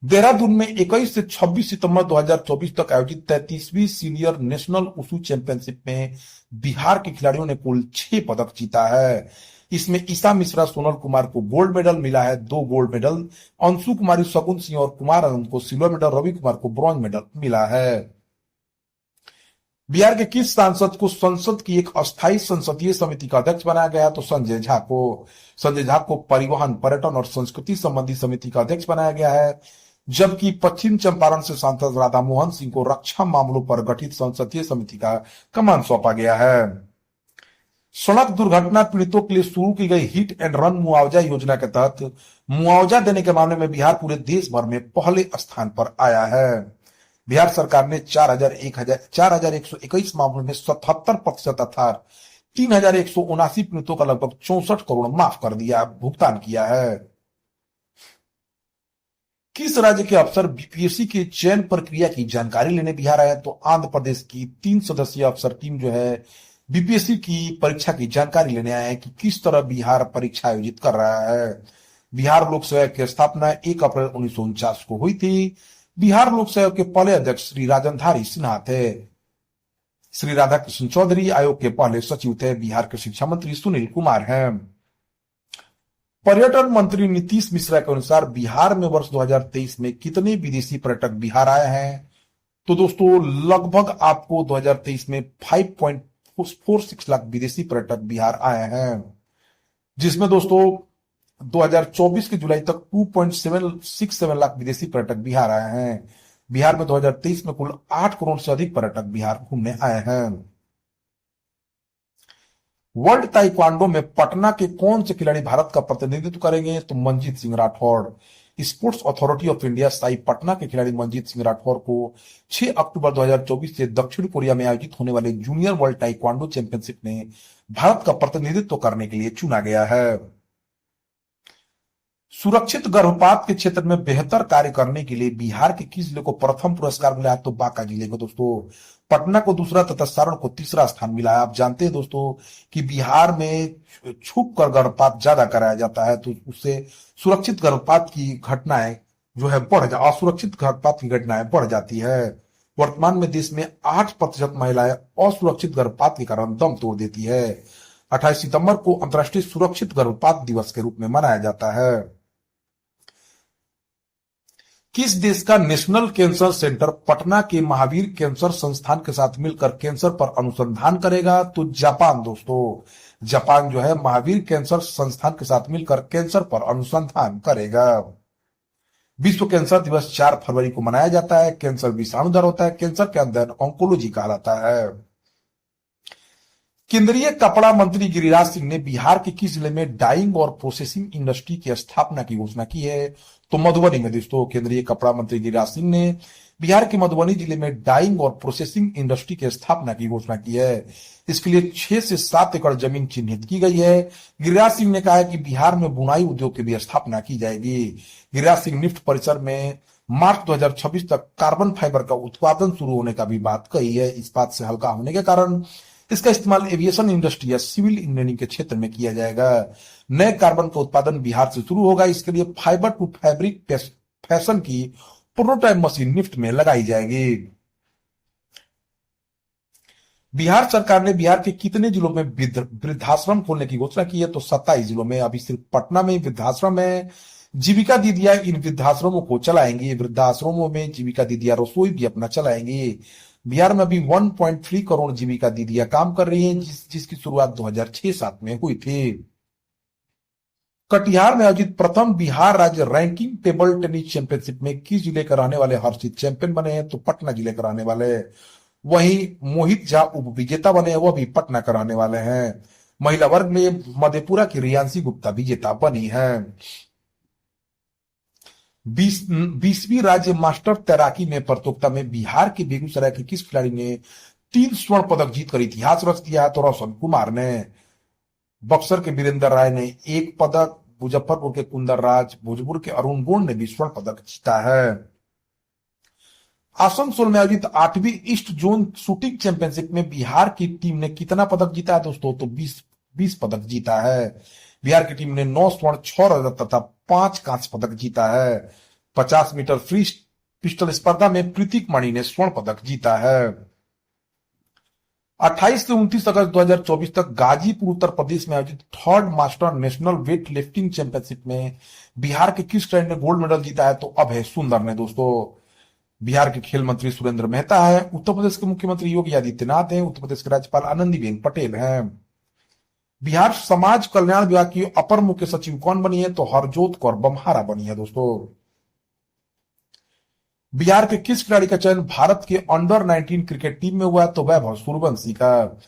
देहरादून में 21 से 26 सितंबर 2024 तक आयोजित 33वीं सीनियर नेशनल वुशु चैंपियनशिप में बिहार के खिलाड़ियों ने कुल 6 पदक जीता है। इसमें ईसा मिश्रा सोनल कुमार को गोल्ड मेडल मिला है, 2 गोल्ड मेडल, अंशु कुमारी, शगुन सिंह और कुमार आनंद को सिल्वर मेडल, रवि कुमार को ब्रॉन्ज मेडल मिला है। बिहार के किस सांसद को संसद की एक अस्थायी संसदीय समिति का अध्यक्ष बनाया गया? तो संजय झा को। संजय झा को परिवहन, पर्यटन और संस्कृति संबंधी समिति का अध्यक्ष बनाया गया है, जबकि पश्चिम चंपारण से सांसद राधा मोहन सिंह को रक्षा मामलों पर गठित संसदीय समिति का कमान सौंपा गया है। सड़क दुर्घटना पीड़ितों के लिए शुरू की गई हिट एंड रन मुआवजा योजना के तहत मुआवजा देने के मामले में बिहार पूरे देश भर में पहले स्थान पर आया है। बिहार सरकार ने 4,121 मामलों में 77% अर्थात 3,179 पीड़ितों का लगभग 64 करोड़ माफ कर दिया, भुगतान किया है। किस राज्य के अफसर बीपीएससी के चयन प्रक्रिया की जानकारी लेने बिहार आया? तो आंध्र प्रदेश की 3 सदस्यीय अफसर टीम जो है बीपीएससी की परीक्षा की जानकारी लेने आए हैं कि किस तरह बिहार परीक्षा आयोजित कर रहा है। बिहार लोक सेवा की स्थापना 1 अप्रैल 1949 को हुई थी। बिहार लोक सेवा के पहले अध्यक्ष श्री राजनधारी सिन्हा थे। श्री राधाकृष्ण चौधरी आयोग के पहले सचिव थे। बिहार के शिक्षा मंत्री सुनील कुमार हैं। पर्यटन मंत्री नीतीश मिश्रा के अनुसार बिहार में वर्ष 2023 में कितने विदेशी पर्यटक बिहार आए हैं? तो दोस्तों लगभग आपको 2023 में 5.46 लाख विदेशी पर्यटक बिहार आए हैं, जिसमें दोस्तों 2024 के जुलाई तक 2.767 लाख विदेशी पर्यटक बिहार आए हैं। बिहार में 2023 में कुल 8 करोड़ से अधिक पर्यटक बिहार घूमने आए हैं। वर्ल्ड ताइक्वांडो में पटना के कौन से खिलाड़ी भारत का प्रतिनिधित्व करेंगे? तो Manjeet Singh Rathore. Sports authority of India Sai Patna के खिलाड़ी मनजीत सिंह राठौर को 6 अक्टूबर 2024 से दक्षिण कोरिया में आयोजित होने वाले जूनियर वर्ल्ड ताइक्वांडो चैंपियनशिप में भारत का प्रतिनिधित्व करने के लिए चुना गया है। सुरक्षित गर्भपात के क्षेत्र में बेहतर कार्य करने के लिए बिहार के किस जिले को प्रथम पुरस्कार मिला है? तो बांका जिले को दोस्तों। पटना को दूसरा तथा सारण को तीसरा स्थान मिला है। आप जानते हैं दोस्तों कि बिहार में छुप कर गर्भपात ज्यादा कराया जाता है, तो उससे सुरक्षित गर्भपात की घटनाएं जो है असुरक्षित गर्भपात की घटनाएं बढ़ जाती है। वर्तमान में देश में 8% महिलाएं असुरक्षित गर्भपात के कारण दम तोड़ देती है। 28 सितंबर को अंतर्राष्ट्रीय सुरक्षित गर्भपात दिवस के रूप में मनाया जाता है। किस देश का नेशनल कैंसर सेंटर पटना के महावीर कैंसर संस्थान के साथ मिलकर कैंसर पर अनुसंधान करेगा? तो जापान दोस्तों। जापान जो है महावीर कैंसर संस्थान के साथ मिलकर कैंसर पर अनुसंधान करेगा। विश्व कैंसर दिवस 4 फरवरी को मनाया जाता है। कैंसर विषाणुधर होता है। कैंसर का अध्ययन ऑन्कोलॉजी कहलाता है। केंद्रीय कपड़ा मंत्री गिरिराज सिंह ने बिहार के किस जिले में डाइंग और प्रोसेसिंग इंडस्ट्री की स्थापना की घोषणा की है? तो मधुबनी में दोस्तों। केंद्रीय कपड़ा मंत्री गिरिराज सिंह ने बिहार के मधुबनी जिले में डाइंग और प्रोसेसिंग इंडस्ट्री की स्थापना की घोषणा की है। इसके लिए 6 से 7 एकड़ जमीन चिन्हित की गई है। गिरिराज सिंह ने कहा है कि बिहार में बुनाई उद्योग की भी स्थापना की जाएगी। गिरिराज सिंह निफ्ट परिसर में मार्च 2026 तक कार्बन फाइबर का उत्पादन शुरू होने का भी बात कही है। इस बात से हल्का होने के कारण इसका इस्तेमाल एविएशन इंडस्ट्री या सिविल इंजीनियरिंग के क्षेत्र में किया जाएगा। नए कार्बन का उत्पादन बिहार से शुरू होगा। इसके लिए फाइबर टू फैब्रिक फैशन की प्रोटोटाइप मशीन निफ्ट में लगाई जाएगी। बिहार सरकार ने बिहार के कितने जिलों में वृद्धाश्रम खोलने की घोषणा की है? तो 27 जिलों में। अभी सिर्फ पटना में वृद्धाश्रम है। जीविका दीदियां इन वृद्धाश्रमों को चलाएंगी। वृद्धाश्रमों में जीविका दीदियां रसोई भी अपना चलाएंगी। बिहार में अभी 1.3 करोड़ जीविका दीदियां काम कर रही हैं, जिसकी शुरुआत 2006-07 में हुई थी। कटिहार में आयोजित प्रथम बिहार राज्य रैंकिंग टेबल टेनिस चैंपियनशिप में किस जिले के रहने वाले हर्षित चैंपियन बने हैं? तो पटना जिले के रहने वाले। वहीं मोहित झा उप विजेता बने हैं, वह भी पटना के रहने वाले हैं। महिला वर्ग में मधेपुरा की रियांशी गुप्ता विजेता बनी है। 20वीं राज्य मास्टर तैराकी में प्रतियोगिता में बिहार के बेगूसराय के किस खिलाड़ी ने 3 स्वर्ण पदक जीतकर इतिहास रच दिया है? तो रोशन कुमार ने। बक्सर के वीरेंद्र राय ने 1 पदक, मुजफ्फरपुर के कुंदर राज, भोजपुर के अरुण गोंड ने भी स्वर्ण पदक जीता है। आसनसोल में आयोजित 8वीं ईस्ट जोन शूटिंग चैंपियनशिप में बिहार की टीम ने कितना पदक जीता है दोस्तों? तो 20 पदक जीता है। बिहार की टीम ने 9 स्वर्ण, 6 रजत तथा 5 कांस्य पदक जीता है। 50 मीटर फ्री पिस्टल स्पर्धा में प्रीतिक मणि ने स्वर्ण पदक जीता है। 28 से 29 अगस्त 2024 तक गाजीपुर उत्तर प्रदेश में आयोजित 3rd master national weight lifting championship में बिहार के किस खिलाड़ी ने गोल्ड मेडल जीता है? तो अभय सुंदर ने दोस्तों। बिहार के खेल मंत्री सुरेंद्र मेहता है। उत्तर प्रदेश के मुख्यमंत्री योगी आदित्यनाथ हैं। उत्तर प्रदेश के राज्यपाल आनंदीबेन पटेल हैं। बिहार समाज कल्याण विभाग की अपर मुख्य सचिव कौन बनी है? तो हरजोत कौर बम्हारा बनी है दोस्तों। बिहार के किस खिलाड़ी का चयन भारत के अंडर 19 क्रिकेट टीम में हुआ है? तो वैभव सूर्यवंशी का।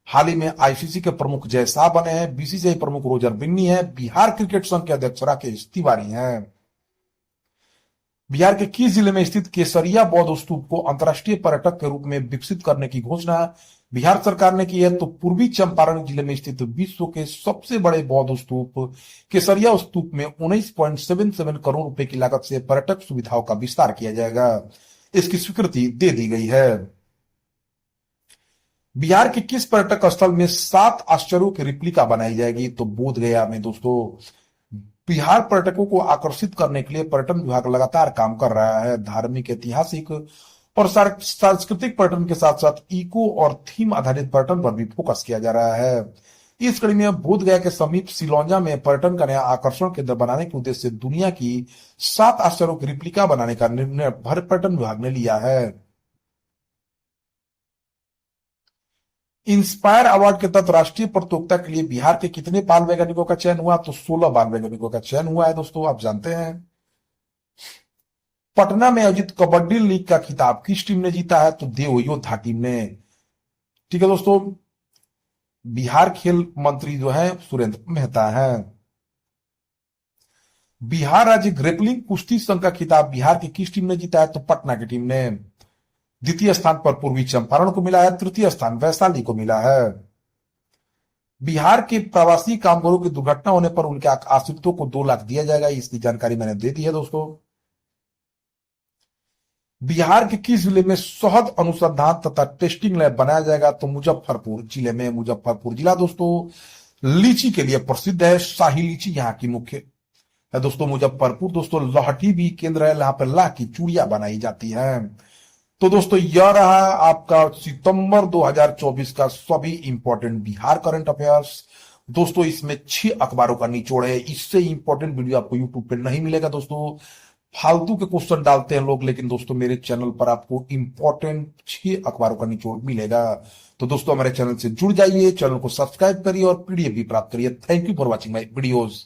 हाल ही में आईसीसी के प्रमुख जय शाह बने हैं। बीसीसीआई प्रमुख रोजर बिन्नी है। बिहार क्रिकेट संघ के अध्यक्ष राकेश तिवारी हैं। बिहार के किस जिले में स्थित केसरिया बौद्ध स्तूप को अंतर्राष्ट्रीय पर्यटक के रूप में विकसित करने की घोषणा बिहार सरकार ने की है? तो पूर्वी चंपारण जिले में स्थित विश्व के सबसे बड़े बौद्ध स्तूप केसरिया स्तूप में 19.77 करोड़ रुपए की लागत से पर्यटक सुविधाओं का विस्तार किया जाएगा। इसकी स्वीकृति दे दी गई है। बिहार के किस पर्यटक स्थल में 7 आश्चर्यों की रिप्लिका बनाई जाएगी? तो बोध गया में दोस्तों। बिहार पर्यटकों को आकर्षित करने के लिए पर्यटन विभाग लगातार काम कर रहा है। धार्मिक, ऐतिहासिक और सांस्कृतिक पर्यटन के साथ साथ इको और थीम आधारित पर्यटन पर भी फोकस किया जा रहा है। इस कड़ी में बोध गया के समीप सिलौंजा में पर्यटन का नया आकर्षण केंद्र बनाने के उद्देश्य से दुनिया की 7 आश्चर्यों की रिप्लिका बनाने का निर्णय भारत पर्यटन विभाग ने लिया है। इंस्पायर अवार्ड के तहत राष्ट्रीय प्रतियोगिता के लिए बिहार के कितने बाल वैज्ञानिकों का चयन हुआ? तो 16 बाल वैज्ञानिकों का चयन हुआ है दोस्तों, आप जानते हैं। पटना में आयोजित कबड्डी लीग का खिताब किस टीम ने जीता है? तो देव योद्धा टीम ने। ठीक है दोस्तों, बिहार खेल मंत्री जो है सुरेंद्र मेहता है। बिहार राज्य ग्रेपलिंग कुश्ती संघ का खिताब बिहार की किस टीम ने जीता है? तो पटना की टीम ने। द्वितीय स्थान पर पूर्वी चंपारण को मिला है, तृतीय स्थान वैशाली को मिला है। बिहार के प्रवासी कामगारों की दुर्घटना होने पर उनके आश्रितों को 2 लाख दिया जाएगा, इसकी जानकारी मैंने दे दी है दोस्तों। बिहार के किस जिले में शहद अनुसंधान तथा टेस्टिंग लैब बनाया जाएगा? तो मुजफ्फरपुर जिले में। मुजफ्फरपुर जिला दोस्तों लीची के लिए प्रसिद्ध है, शाही लीची यहाँ की मुख्य है दोस्तों मुजफ्फरपुर। दोस्तों लहठी भी केंद्र है, यहाँ पर लाह की चूड़ियां बनाई जाती हैं। तो दोस्तों यह रहा आपका सितंबर 2024 का सभी इंपॉर्टेंट बिहार करंट अफेयर्स। दोस्तों इसमें 6 अखबारों का निचोड़ है, इससे इंपॉर्टेंट वीडियो आपको यूट्यूब पे नहीं मिलेगा दोस्तों। फालतू के क्वेश्चन डालते हैं लोग, लेकिन दोस्तों मेरे चैनल पर आपको इंपॉर्टेंट 6 अखबारों का निचोड़ मिलेगा। तो दोस्तों हमारे चैनल से जुड़ जाइए, चैनल को सब्सक्राइब करिए और पीडीएफ भी प्राप्त करिए। Thank you for watching my videos.